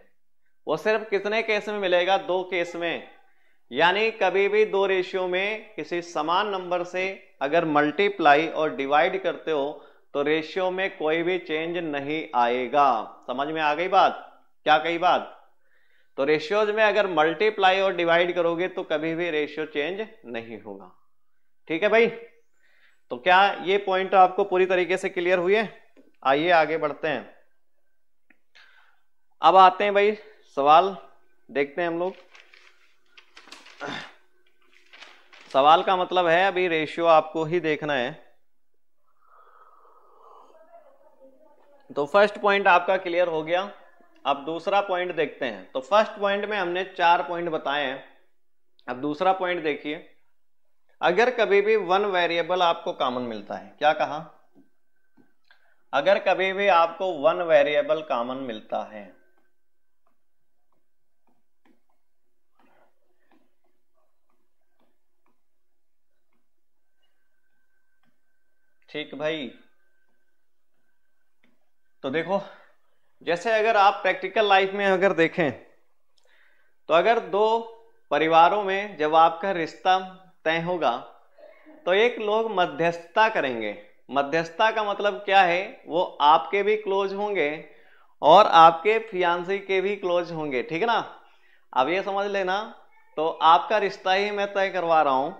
वो सिर्फ कितने केस में मिलेगा? 2 केस में। यानी कभी भी दो रेशियो में किसी समान नंबर से अगर मल्टीप्लाई और डिवाइड करते हो तो रेशियो में कोई भी चेंज नहीं आएगा। समझ में आ गई बात? क्या कही बात? तो रेशियोज में अगर मल्टीप्लाई और डिवाइड करोगे तो कभी भी रेशियो चेंज नहीं होगा। ठीक है भाई, तो क्या ये पॉइंट आपको पूरी तरीके से क्लियर हुए? आइए आगे बढ़ते हैं। अब आते हैं भाई सवाल, देखते हैं हम लोग। सवाल का मतलब है अभी रेशियो आपको ही देखना है। तो फर्स्ट पॉइंट आपका क्लियर हो गया। अब दूसरा पॉइंट देखते हैं। तो फर्स्ट पॉइंट में हमने 4 पॉइंट बताए हैं। अब दूसरा पॉइंट देखिए, अगर कभी भी 1 वेरिएबल आपको कॉमन मिलता है, क्या कहा? अगर कभी भी आपको 1 वेरिएबल कॉमन मिलता है ठीक भाई, तो देखो जैसे अगर आप प्रैक्टिकल लाइफ में अगर देखें तो अगर दो परिवारों में जब आपका रिश्ता तय होगा तो एक लोग मध्यस्थता करेंगे। मध्यस्थता का मतलब क्या है? वो आपके भी क्लोज होंगे और आपके फियांसी के भी क्लोज होंगे। ठीक है ना? अब ये समझ लेना, तो आपका रिश्ता ही मैं तय करवा रहा हूं,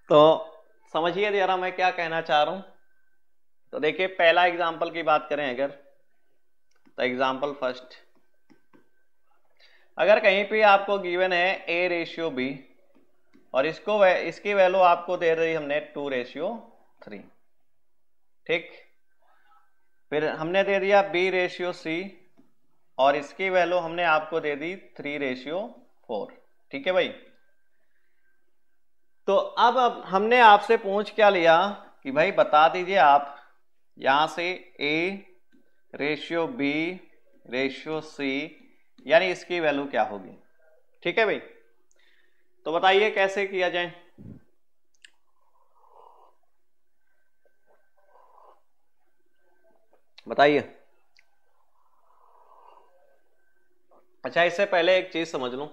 तो समझिए जरा मैं क्या कहना चाह रहा हूं। तो देखिए पहला एग्जाम्पल की बात करें अगर, तो एग्जाम्पल फर्स्ट, अगर कहीं पे आपको गिवन है A/B और इसकी वैल्यू आपको दे रही हमने 2/3, ठीक। फिर हमने दे दिया B/C और इसकी वैल्यू हमने आपको दे दी 3/4, ठीक है भाई। तो अब हमने आपसे पूछ क्या लिया कि भाई बता दीजिए आप यहां से A/B/C यानी इसकी वैल्यू क्या होगी। ठीक है भाई, तो बताइए कैसे किया जाए। बताइए। अच्छा, इससे पहले एक चीज समझ लो,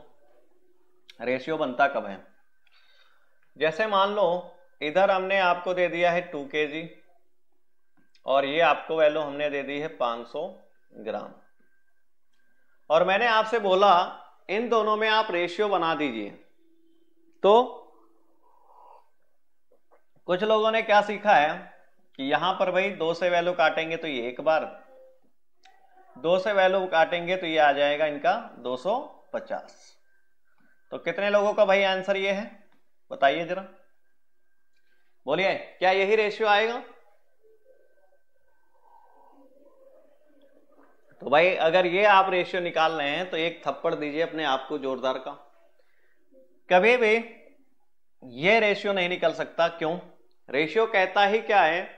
रेशियो बनता कब है। जैसे मान लो इधर हमने आपको दे दिया है 2 kg और ये आपको वैल्यू हमने दे दी है 500 ग्राम, और मैंने आपसे बोला इन दोनों में आप रेशियो बना दीजिए। तो कुछ लोगों ने क्या सीखा है कि यहां पर भाई 2 से वैल्यू काटेंगे तो ये एक बार, 2 से वैल्यू काटेंगे तो ये आ जाएगा इनका 250। तो कितने लोगों का भाई आंसर ये है, बताइए जरा, बोलिए, क्या यही रेशियो आएगा? तो भाई अगर ये आप रेशियो निकाल रहे हैं तो एक थप्पड़ दीजिए अपने आप को जोरदार का। कभी भी ये रेशियो नहीं निकल सकता। क्यों? रेशियो कहता ही क्या है,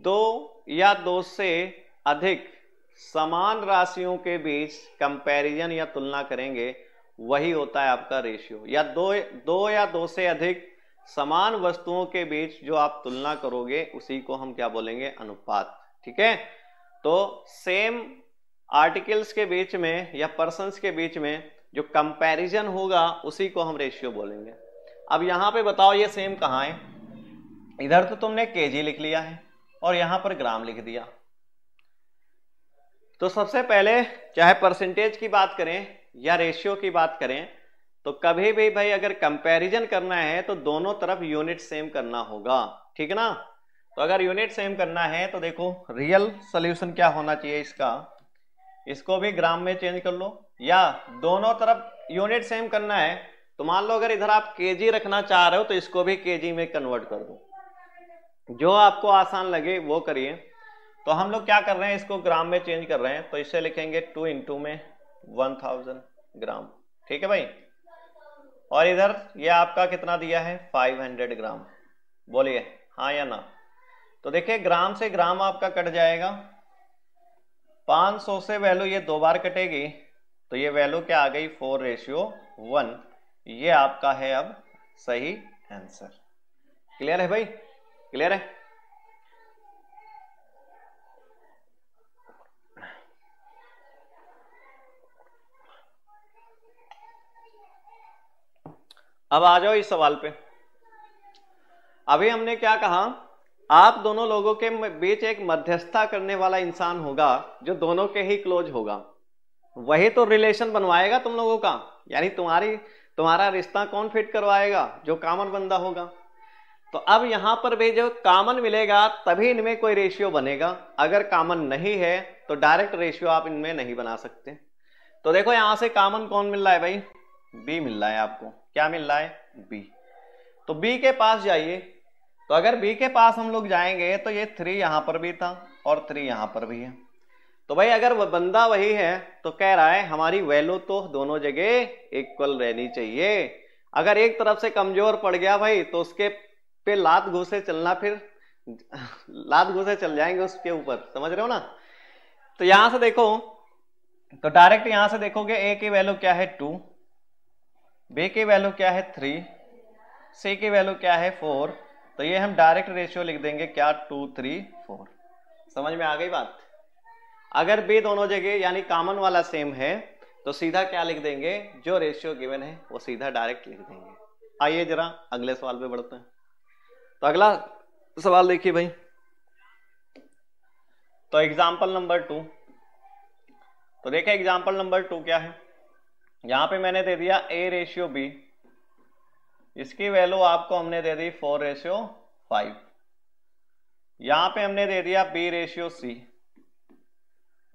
2 या 2 से अधिक समान राशियों के बीच कंपैरिजन या तुलना करेंगे, वही होता है आपका रेशियो। या दो या 2 से अधिक समान वस्तुओं के बीच जो आप तुलना करोगे उसी को हम क्या बोलेंगे, अनुपात। ठीक है, तो सेम आर्टिकल्स के बीच में या पर्सन्स के बीच में जो कंपैरिजन होगा उसी को हम रेशियो बोलेंगे। अब यहां पे बताओ ये सेम कहां है? इधर तो तुमने केजी लिख लिया है और यहां पर ग्राम लिख दिया। तो सबसे पहले चाहे परसेंटेज की बात करें या रेशियो की बात करें, तो कभी भी भाई अगर कंपैरिजन करना है तो दोनों तरफ यूनिट सेम करना होगा। ठीक है ना? तो अगर यूनिट सेम करना है तो देखो रियल सोल्यूशन क्या होना चाहिए इसका, इसको भी ग्राम में चेंज कर लो, या दोनों तरफ यूनिट सेम करना है तो मान लो अगर इधर आप केजी रखना चाह रहे हो तो इसको भी केजी में कन्वर्ट कर दो, जो आपको आसान लगे वो करिए। तो हम लोग क्या कर रहे हैं, इसको ग्राम में चेंज कर रहे हैं, तो इसे लिखेंगे 2 इंटू में 1000 ग्राम। ठीक है भाई, और इधर ये आपका कितना दिया है, 500 ग्राम। बोलिए हाँ या ना। तो देखिए ग्राम से ग्राम आपका कट जाएगा, 500 से वैल्यू ये 2 बार कटेगी, तो ये वैल्यू क्या आ गई, 4:1। ये आपका है अब सही आंसर। क्लियर है भाई? क्लियर है? अब आ जाओ इस सवाल पे। अभी हमने क्या कहा, आप दोनों लोगों के बीच एक मध्यस्थता करने वाला इंसान होगा जो दोनों के ही क्लोज होगा, वही तो रिलेशन बनवाएगा तुम लोगों का। यानी तुम्हारा रिश्ता कौन फिट करवाएगा, जो कॉमन बंदा होगा। तो अब यहां पर भी जो कॉमन मिलेगा तभी इनमें कोई रेशियो बनेगा, अगर कॉमन नहीं है तो डायरेक्ट रेशियो आप इनमें नहीं बना सकते। तो देखो यहां से कॉमन कौन मिल रहा है भाई, बी मिल रहा है आपको। क्या मिल रहा है, बी। तो बी के पास जाइए, तो अगर बी के पास हम लोग जाएंगे तो ये 3 यहां पर भी था और 3 यहां पर भी है। तो भाई अगर वह बंदा वही है तो कह रहा है हमारी वैल्यू तो दोनों जगह इक्वल रहनी चाहिए। अगर एक तरफ से कमजोर पड़ गया भाई तो उसके पे लात घूसे चलना, फिर लात घूसे चल जाएंगे उसके ऊपर, समझ रहे हो ना। तो यहां से देखो, तो डायरेक्ट यहां से देखोगे ए की वैल्यू क्या है 2, बी की वैल्यू क्या है 3, सी की वैल्यू क्या है 4। तो ये हम डायरेक्ट रेशियो लिख देंगे क्या, 2 3 4। समझ में आ गई बात? अगर बी दोनों जगह यानी कॉमन वाला सेम है तो सीधा क्या लिख देंगे, जो रेशियो गिवन है वो सीधा डायरेक्ट लिख देंगे। आइए जरा अगले सवाल पे बढ़ते हैं। तो अगला सवाल देखिए भाई, तो एग्जाम्पल नंबर 2। तो देखिए एग्जाम्पल नंबर 2 क्या है, यहां पे मैंने दे दिया A/B, इसकी वैल्यू आपको हमने दे दी 4:5। यहां पे हमने दे दिया B/C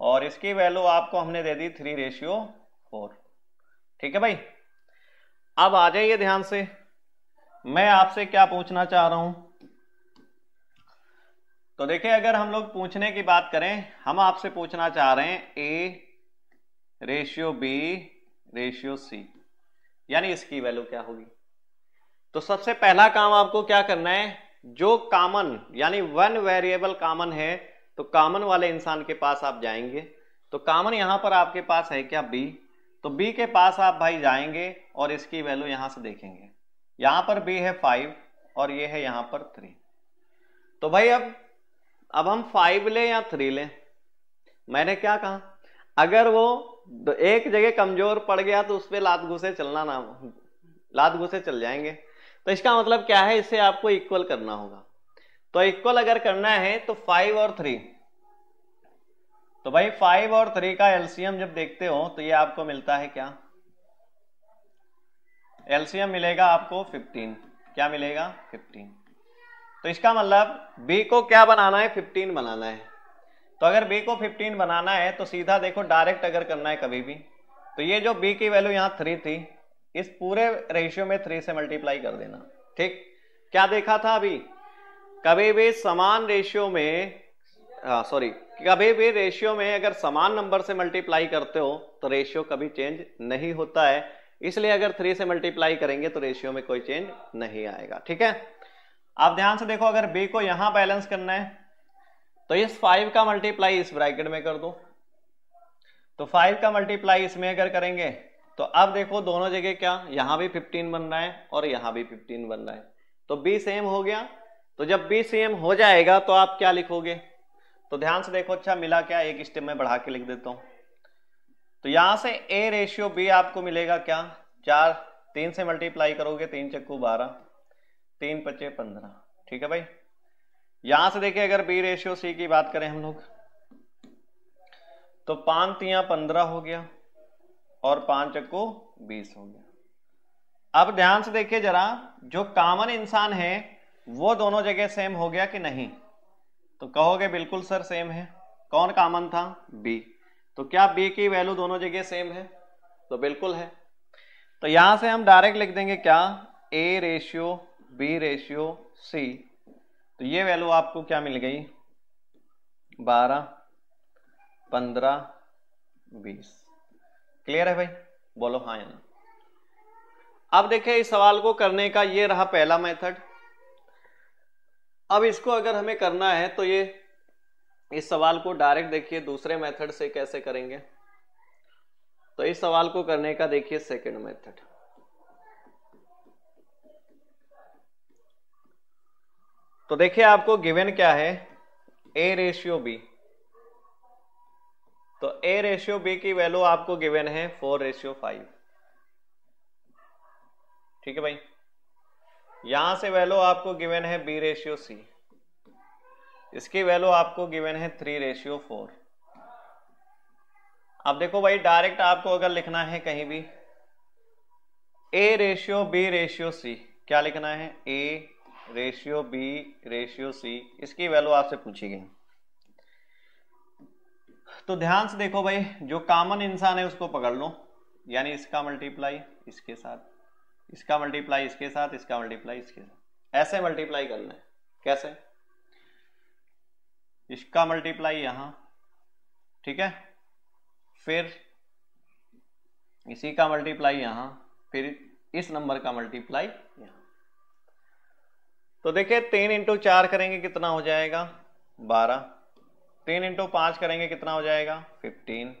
और इसकी वैल्यू आपको हमने दे दी 3:4। ठीक है भाई, अब आ जाइए ध्यान से, मैं आपसे क्या पूछना चाह रहा हूं। तो देखिए अगर हम लोग पूछने की बात करें, हम आपसे पूछना चाह रहे हैं A/B/C, यानी इसकी वैल्यू क्या होगी। तो सबसे पहला काम आपको क्या करना है, जो कॉमन यानी 1 वेरिएबल कॉमन है तो कॉमन वाले इंसान के पास आप जाएंगे। तो कॉमन यहां पर आपके पास है क्या, B। तो B के पास आप भाई जाएंगे और इसकी वैल्यू यहां से देखेंगे, यहां पर B है 5 और ये है यहां पर 3। तो भाई अब हम 5 लें या 3 लें, मैंने क्या कहा, अगर वो एक जगह कमजोर पड़ गया तो उस पर लात घुसे चलना ना, लात घुसे चल जाएंगे। तो इसका मतलब क्या है, इसे आपको इक्वल करना होगा। तो इक्वल अगर करना है तो 5 और 3, तो भाई 5 और 3 का एलसीएम जब देखते हो तो ये आपको मिलता है क्या, एलसीएम मिलेगा आपको 15। क्या मिलेगा, 15। तो इसका मतलब बी को क्या बनाना है, 15 बनाना है। तो अगर बी को 15 बनाना है तो सीधा देखो डायरेक्ट अगर करना है कभी भी, तो ये जो बी की वैल्यू यहाँ 3 थी, इस पूरे रेशियो में 3 से मल्टीप्लाई कर देना। ठीक, क्या देखा था अभी, कभी भी समान रेशियो में, कभी भी रेशियो में अगर समान नंबर से मल्टीप्लाई करते हो तो रेशियो कभी चेंज नहीं होता है, इसलिए अगर 3 से मल्टीप्लाई करेंगे तो रेशियो में कोई चेंज नहीं आएगा। ठीक है, आप ध्यान से देखो, अगर बी को यहां बैलेंस करना है तो इस 5 का मल्टीप्लाई इस ब्रैकेट में कर दो, तो 5 का मल्टीप्लाई इसमें अगर करेंगे तो अब देखो दोनों जगह क्या, यहां भी 15 बन रहा है और यहां भी 15 बन रहा है, तो बी सेम हो गया। तो जब बी सेम हो जाएगा तो आप क्या लिखोगे, तो ध्यान से देखो, अच्छा मिला क्या, एक स्टेप में बढ़ा के लिख देता हूं। तो यहां से ए रेशियो बी आपको मिलेगा क्या, 4, 3 से मल्टीप्लाई करोगे, 3 चक्कू 12, 3 पचे 15। ठीक है भाई, यहां से देखिए अगर बी रेशियो सी की बात करें हम लोग, तो 5 तियां 15 हो गया और 5 चक्कू 20 हो गया। अब ध्यान से देखिए जरा, जो कॉमन इंसान है वो दोनों जगह सेम हो गया कि नहीं, तो कहोगे बिल्कुल सर सेम है। कौन कॉमन था, बी। तो क्या बी की वैल्यू दोनों जगह सेम है, तो बिल्कुल है। तो यहां से हम डायरेक्ट लिख देंगे क्या, A ratio B ratio C. तो ये वैल्यू आपको क्या मिल गई, 12, 15, 20। क्लियर है भाई, बोलो हाँ या ना। अब देखिए इस सवाल को करने का ये रहा पहला मेथड। अब इसको अगर हमें करना है तो ये इस सवाल को डायरेक्ट देखिए दूसरे मेथड से कैसे करेंगे, तो इस सवाल को करने का देखिए सेकंड मेथड। तो देखिए आपको गिवन क्या है, ए रेशियो बी। तो ए रेशियो बी की वैल्यू आपको गिवन है 4:5। ठीक है भाई, यहां से वैल्यू आपको गिवन है बी रेशियो सी, इसकी वैल्यू आपको गिवन है 3:4। अब देखो भाई डायरेक्ट आपको अगर लिखना है कहीं भी A ratio B ratio C, क्या लिखना है, A ratio B ratio C, इसकी वैल्यू आपसे पूछी गई। तो ध्यान से देखो भाई, जो कॉमन इंसान है उसको पकड़ लो, यानी इसका मल्टीप्लाई इसके साथ, इसका मल्टीप्लाई इसके साथ, इसका मल्टीप्लाई इसके साथ, ऐसे मल्टीप्लाई करना है। कैसे, इसका मल्टीप्लाई यहां, ठीक है, फिर इसी का मल्टीप्लाई यहां, फिर इस नंबर का मल्टीप्लाई यहां। तो देखिए 3 × 4 करेंगे कितना हो जाएगा, 12। 3 × 5 करेंगे कितना हो जाएगा, 15।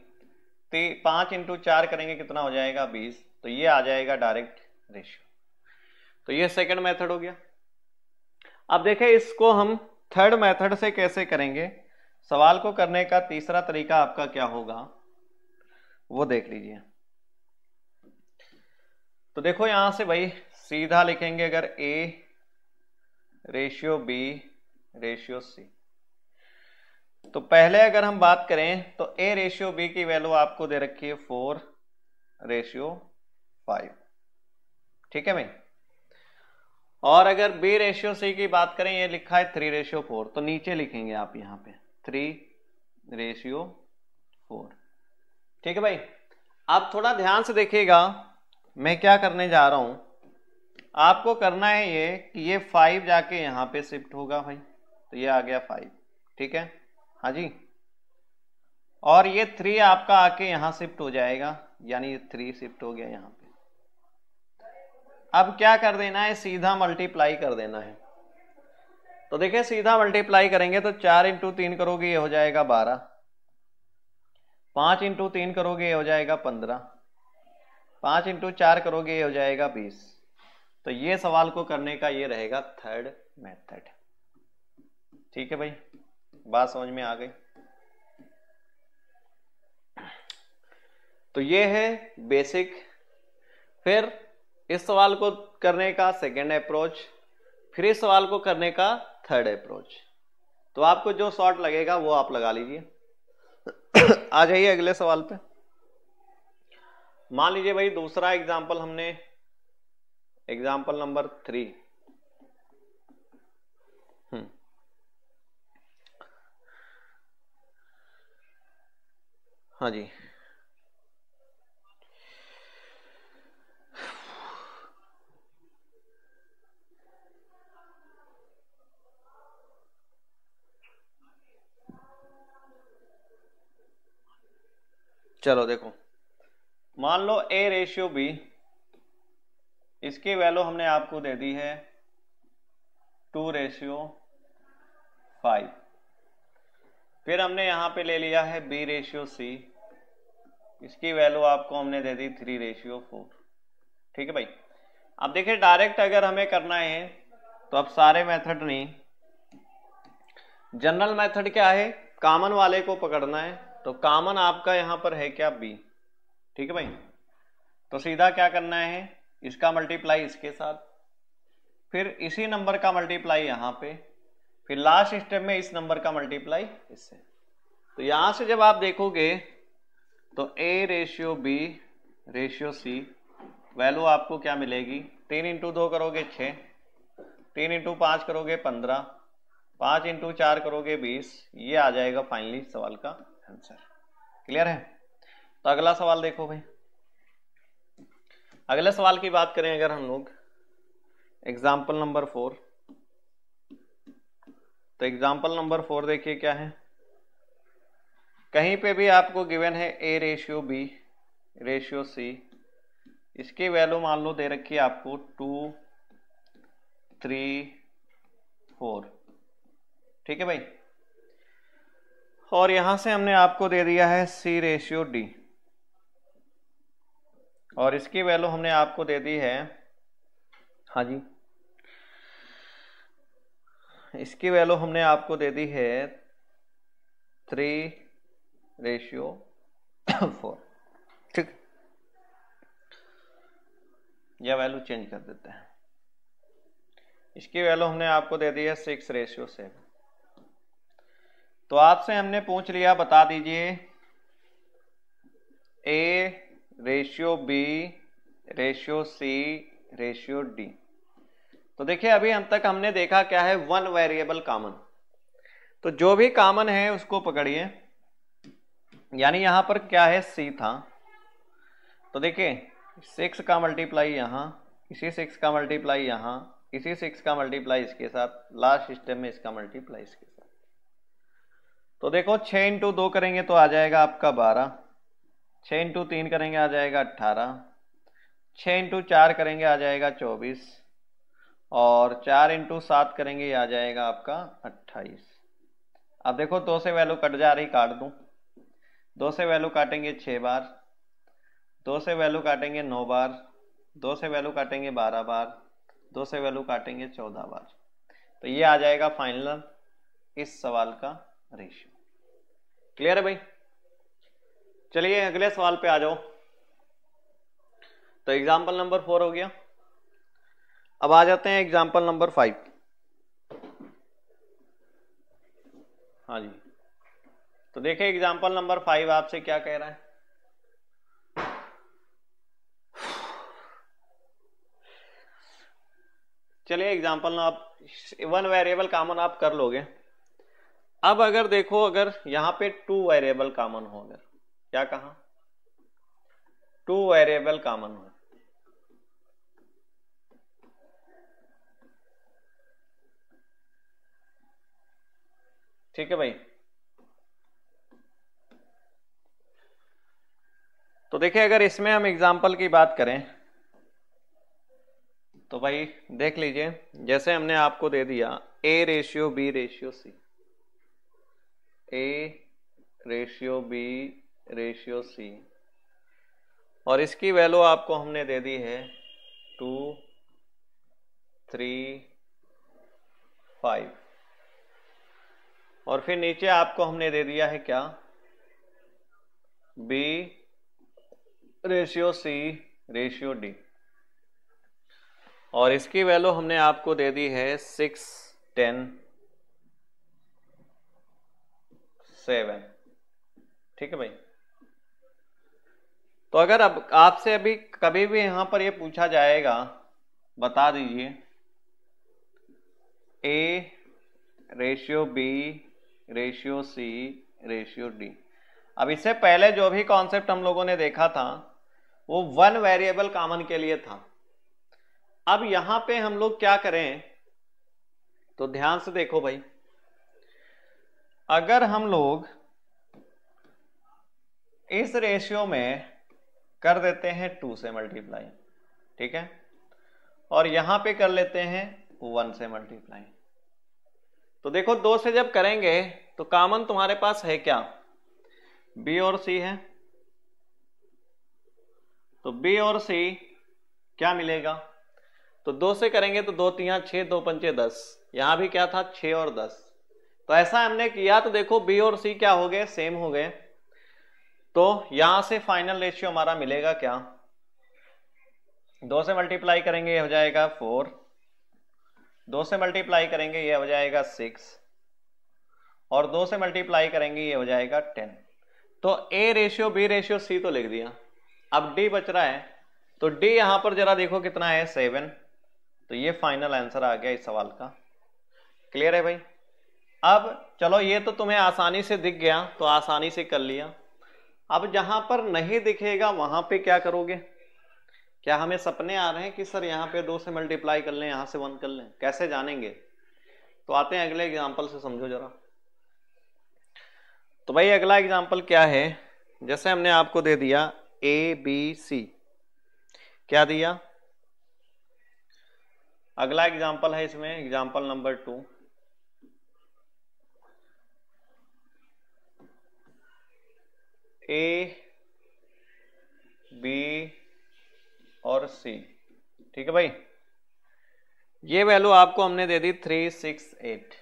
5 × 4 करेंगे कितना हो जाएगा, 20। तो ये आ जाएगा डायरेक्ट रेशियो। तो ये सेकंड मेथड हो गया। अब देखें इसको हम थर्ड मेथड से कैसे करेंगे, सवाल को करने का तीसरा तरीका आपका क्या होगा वो देख लीजिए। तो देखो यहां से भाई सीधा लिखेंगे, अगर A ratio B ratio C, तो पहले अगर हम बात करें तो ए रेशियो बी की वैल्यू आपको दे रखी है 4:5। ठीक है भाई, और अगर बी रेशियो सी की बात करें, ये लिखा है 3:4, तो नीचे लिखेंगे आप यहां पे 3:4। ठीक है भाई, आप थोड़ा ध्यान से देखिएगा मैं क्या करने जा रहा हूं। आपको करना है ये कि ये 5 जाके यहां पे शिफ्ट होगा भाई, तो ये आ गया 5। ठीक है, हाँ जी, और ये 3 आपका आके यहां शिफ्ट हो जाएगा, यानी ये 3 शिफ्ट हो गया यहां पे। अब क्या कर देना है, सीधा मल्टीप्लाई कर देना है। तो देखिए सीधा मल्टीप्लाई करेंगे तो 4 × 3 करोगे ये हो जाएगा 12, 5 × 3 करोगे ये हो जाएगा 15, 5 × 4 करोगे ये हो जाएगा 20। तो ये सवाल को करने का ये रहेगा थर्ड मेथड। ठीक है भाई, बात समझ में आ गई। तो ये है बेसिक। फिर इस सवाल को करने का सेकेंड अप्रोच, फिर इस सवाल को करने का थर्ड अप्रोच। तो आपको जो शॉर्ट लगेगा वो आप लगा लीजिए। आ जाइए अगले सवाल पे। मान लीजिए भाई दूसरा एग्जाम्पल हमने, एग्जाम्पल नंबर 3। हाँ जी, चलो देखो, मान लो A रेशियो B, इसकी वैल्यू हमने आपको दे दी है 2:5। फिर हमने यहां पे ले लिया है B रेशियो C, इसकी वैल्यू आपको हमने दे दी 3:4। ठीक है भाई। अब देखिए डायरेक्ट अगर हमें करना है तो अब सारे मेथड नहीं, जनरल मेथड क्या है, कॉमन वाले को पकड़ना है। तो कॉमन आपका यहां पर है क्या, B। ठीक है भाई। तो सीधा क्या करना है, इसका मल्टीप्लाई इसके साथ, फिर इसी नंबर का मल्टीप्लाई यहां पे, फिर लास्ट स्टेप में इस नंबर का मल्टीप्लाई इससे। तो यहां से जब आप देखोगे तो A ratio B ratio C value आपको क्या मिलेगी, 3 इंटू 2 करोगे 6, 3 इंटू 5 करोगे 15, 5 इंटू 4 करोगे 20। ये आ जाएगा फाइनली सवाल का आंसर। क्लियर है। तो अगला सवाल देखो भाई। अगले सवाल की बात करें अगर हम लोग, एग्जाम्पल नंबर 4। तो एग्जाम्पल नंबर 4 देखिए क्या है, कहीं पे भी आपको गिवन है A ratio B ratio C, इसकी वैल्यू मान लो दे रखी है आपको 2, 3, 4। ठीक है भाई। और यहां से हमने आपको दे दिया है C रेशियो D, और इसकी वैल्यू हमने आपको दे दी है, हाँ जी, इसकी वैल्यू हमने आपको दे दी है 3:4। ठीक, यह वैल्यू चेंज कर देते हैं। इसकी वैल्यू हमने आपको दे दी है 6:7। तो आपसे हमने पूछ लिया, बता दीजिए A ratio B ratio C ratio D। तो देखिए अभी हम तक हमने देखा क्या है, वन वेरिएबल कॉमन। तो जो भी कॉमन है उसको पकड़िए, यानी यहां पर क्या है, C था। तो देखिए 6 का मल्टीप्लाई यहां, इसी 6 का मल्टीप्लाई यहां, इसी 6 का मल्टीप्लाई इसके साथ, लास्ट स्टेप में इसका मल्टीप्लाई इसके साथ। तो देखो 6 इंटू 2 करेंगे तो आ जाएगा आपका 12, 6 इंटू 3 करेंगे आ जाएगा 18, 6 इंटू 4 करेंगे आ जाएगा 24, और 4 इंटू 7 करेंगे ये आ जाएगा आपका 28। अब देखो 2 से वैल्यू कट जा रही, काट दूं। 2 से वैल्यू काटेंगे 6 बार, 2 से वैल्यू काटेंगे 9 बार, 2 से वैल्यू काटेंगे 12 बार, 2 से वैल्यू काटेंगे 14 बार। तो ये आ जाएगा फाइनल इस सवाल का रेशियो। क्लियर है भाई। चलिए अगले सवाल पे आ जाओ। तो एग्जाम्पल नंबर 4 हो गया। अब आ जाते हैं एग्जाम्पल नंबर 5। हाँ जी। तो देखिए एग्जाम्पल नंबर 5 आपसे क्या कह रहा है, चलिए एग्जाम्पल ना आप वन वेरिएबल कॉमन आप कर लोगे। अब अगर देखो, अगर यहां पे 2 वेरिएबल कॉमन हो, अगर क्या कहा, 2 वेरिएबल कॉमन हो, ठीक है भाई। तो देखिए अगर इसमें हम एग्जाम्पल की बात करें तो भाई देख लीजिए, जैसे हमने आपको दे दिया A ratio B ratio C, A ratio B ratio C, और इसकी वैल्यू आपको हमने दे दी है 2, 3, 5, और फिर नीचे आपको हमने दे दिया है क्या, B ratio C ratio D, और इसकी वैल्यू हमने आपको दे दी है 6, 10, 7। ठीक है भाई। तो अगर अब आपसे अभी कभी भी यहां पर ये पूछा जाएगा, बता दीजिए A ratio B ratio C ratio D. अब इससे पहले जो भी कॉन्सेप्ट हम लोगों ने देखा था वो वन वेरिएबल कॉमन के लिए था। अब यहां पे हम लोग क्या करें, तो ध्यान से देखो भाई, अगर हम लोग इस रेशियो में कर देते हैं 2 से मल्टीप्लाई, ठीक है, और यहां पे कर लेते हैं 1 से मल्टीप्लाई, तो देखो 2 से जब करेंगे तो कॉमन तुम्हारे पास है क्या, बी और सी है। तो बी और सी क्या मिलेगा, तो 2 से करेंगे तो 2 3 6, 2 5 10, यहां भी क्या था 6 और 10। तो ऐसा हमने किया तो देखो बी और सी क्या हो गए, सेम हो गए। तो यहां से फाइनल रेशियो हमारा मिलेगा क्या, 2 से मल्टीप्लाई करेंगे ये हो जाएगा 4, 2 से मल्टीप्लाई करेंगे ये हो जाएगा 6, और 2 से मल्टीप्लाई करेंगे ये हो जाएगा 10। तो A ratio B ratio C तो लिख दिया। अब डी बच रहा है, तो डी यहां पर जरा देखो कितना है 7। तो ये फाइनल आंसर आ गया इस सवाल का। क्लियर है भाई। अब चलो ये तो तुम्हें आसानी से दिख गया तो आसानी से कर लिया। अब जहां पर नहीं दिखेगा वहां पे क्या करोगे, क्या हमें सपने आ रहे हैं कि सर यहाँ पे 2 से मल्टीप्लाई कर लें, यहां से 1 कर लें, कैसे जानेंगे? तो आते हैं अगले एग्जांपल से, समझो जरा। तो भाई अगला एग्जांपल क्या है, जैसे हमने आपको दे दिया ए बी सी, क्या दिया, अगला एग्जांपल है इसमें एग्जांपल नंबर 2। ए बी और सी, ठीक है भाई। ये वैल्यू आपको हमने दे दी 3 6 8,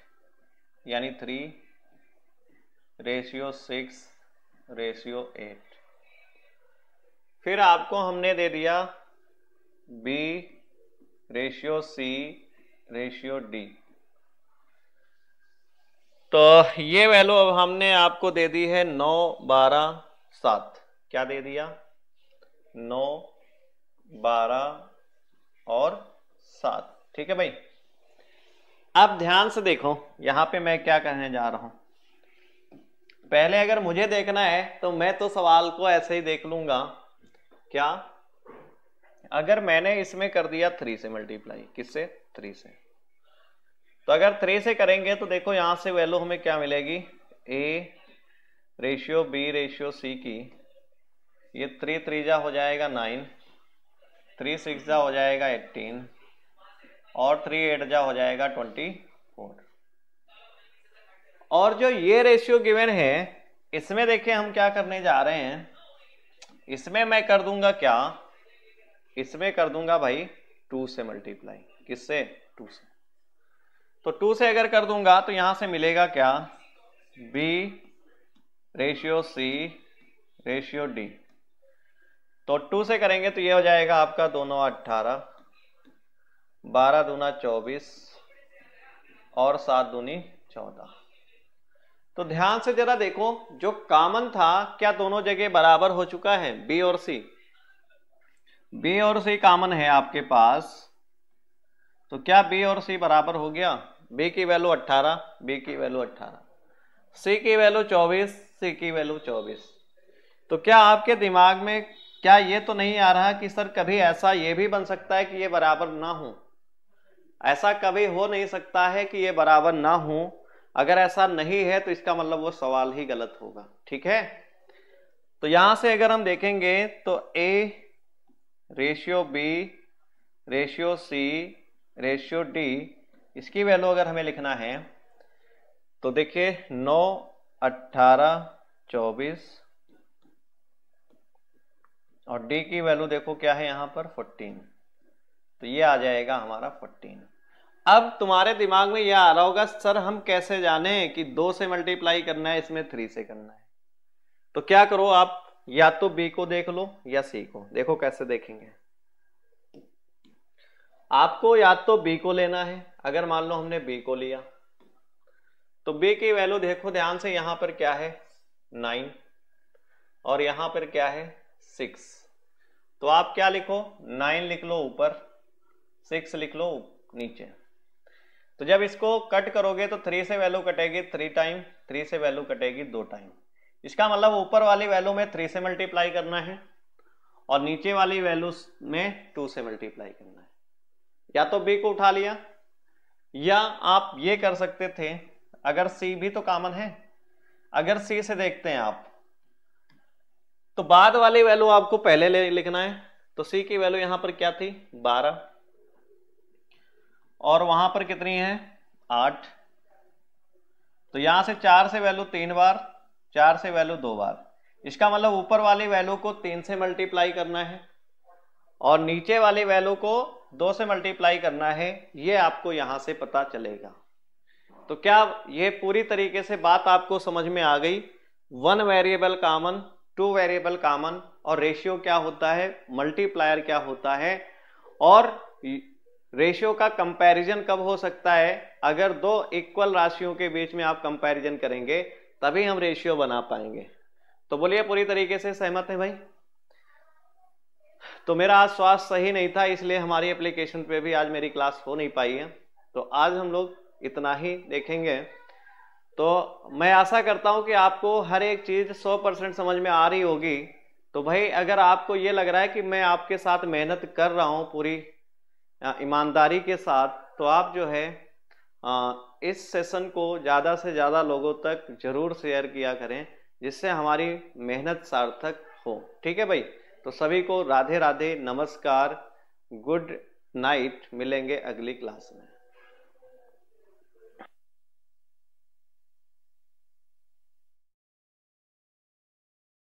यानी 3 रेशियो 6 रेशियो 8। फिर आपको हमने दे दिया B ratio C ratio D। तो ये वैल्यू अब हमने आपको दे दी है 9 12 7। क्या दे दिया, 9 12 और 7। ठीक है भाई। अब ध्यान से देखो यहां पे मैं क्या कहने जा रहा हूं। पहले अगर मुझे देखना है तो मैं तो सवाल को ऐसे ही देख लूंगा, क्या, अगर मैंने इसमें कर दिया 3 से मल्टीप्लाई, किससे, 3 से, तो अगर 3 से करेंगे तो देखो यहां से वैल्यू हमें क्या मिलेगी, A ratio B ratio C की, ये 3 3 जा हो जाएगा 9, 3 6 जा हो जाएगा 18, और 3 8 जा हो जाएगा 24। और जो ये रेशियो गिवन है इसमें देखिए हम क्या करने जा रहे हैं, इसमें मैं कर दूंगा क्या, इसमें कर दूंगा भाई 2 से मल्टीप्लाई, किससे, 2 से। तो 2 से अगर कर दूंगा तो यहां से मिलेगा क्या, B ratio C ratio D। तो 2 से करेंगे तो ये हो जाएगा आपका 2 9 18, 12 दूना 24 और 7 दूनी 14। तो ध्यान से जरा देखो, जो कॉमन था क्या दोनों जगह बराबर हो चुका है, B और C, B और C कॉमन है आपके पास, तो क्या B और C बराबर हो गया, B की वैल्यू 18, B की वैल्यू 18, C की वैल्यू 24, C की वैल्यू 24। तो क्या आपके दिमाग में क्या ये तो नहीं आ रहा कि सर कभी ऐसा ये भी बन सकता है कि ये बराबर ना हो? ऐसा कभी हो नहीं सकता है कि ये बराबर ना हो। अगर ऐसा नहीं है तो इसका मतलब वो सवाल ही गलत होगा। ठीक है, तो यहां से अगर हम देखेंगे तो A ratio B ratio C ratio D, इसकी वैल्यू अगर हमें लिखना है तो देखिए 9 18 24, और D की वैल्यू देखो क्या है यहां पर 14, तो ये आ जाएगा हमारा 14। अब तुम्हारे दिमाग में यह आ रहा होगा सर हम कैसे जाने कि 2 से मल्टीप्लाई करना है इसमें 3 से करना है। तो क्या करो आप, या तो बी को देख लो या सी को। देखो कैसे देखेंगे, आपको या तो बी को लेना है। अगर मान लो हमने बी को लिया तो बी की वैल्यू देखो ध्यान से, यहां पर क्या है 9 और यहां पर क्या है 6। तो आप क्या लिखो 9 लिख लो ऊपर, 6 लिख लो नीचे। तो जब इसको कट करोगे तो 3 से वैल्यू कटेगी 3 टाइम, 3 से वैल्यू कटेगी 2 टाइम। इसका मतलब ऊपर वाली वैल्यू में 3 से मल्टीप्लाई करना है और नीचे वाली वैल्यू में 2 से मल्टीप्लाई करना है। या तो बी को उठा लिया, या आप ये कर सकते थे, अगर सी भी तो कॉमन है, अगर सी से देखते हैं आप तो बाद वाली वैल्यू आपको पहले लिखना है। तो सी की वैल्यू यहां पर क्या थी 12 और वहां पर कितनी है 8। तो यहां से 4 से वैल्यू 3 बार, 4 से वैल्यू 2 बार। इसका मतलब ऊपर वाली वैल्यू को 3 से मल्टीप्लाई करना है और नीचे वाली वैल्यू को 2 से मल्टीप्लाई करना है। ये आपको यहां से पता चलेगा। तो क्या ये पूरी तरीके से बात आपको समझ में आ गई? 1 वेरिएबल कॉमन, 2 वेरिएबल कॉमन और रेशियो क्या होता है, मल्टीप्लायर क्या होता है, और रेशियो का कंपैरिजन कब हो सकता है, अगर दो इक्वल राशियों के बीच में आप कंपैरिजन करेंगे तभी हम रेशियो बना पाएंगे। तो बोलिए पूरी तरीके से सहमत है भाई? तो मेरा आज स्वास्थ्य सही नहीं था, इसलिए हमारी एप्लीकेशन पे भी आज मेरी क्लास हो नहीं पाई है। तो आज हम लोग इतना ही देखेंगे। तो मैं आशा करता हूं कि आपको हर एक चीज 100% समझ में आ रही होगी। तो भाई अगर आपको ये लग रहा है कि मैं आपके साथ मेहनत कर रहा हूं पूरी ईमानदारी के साथ, तो आप जो है इस सेशन को ज़्यादा से ज़्यादा लोगों तक जरूर शेयर किया करें, जिससे हमारी मेहनत सार्थक हो। ठीक है भाई? तो सभी को राधे राधे, नमस्कार, गुड नाइट। मिलेंगे अगली क्लास में।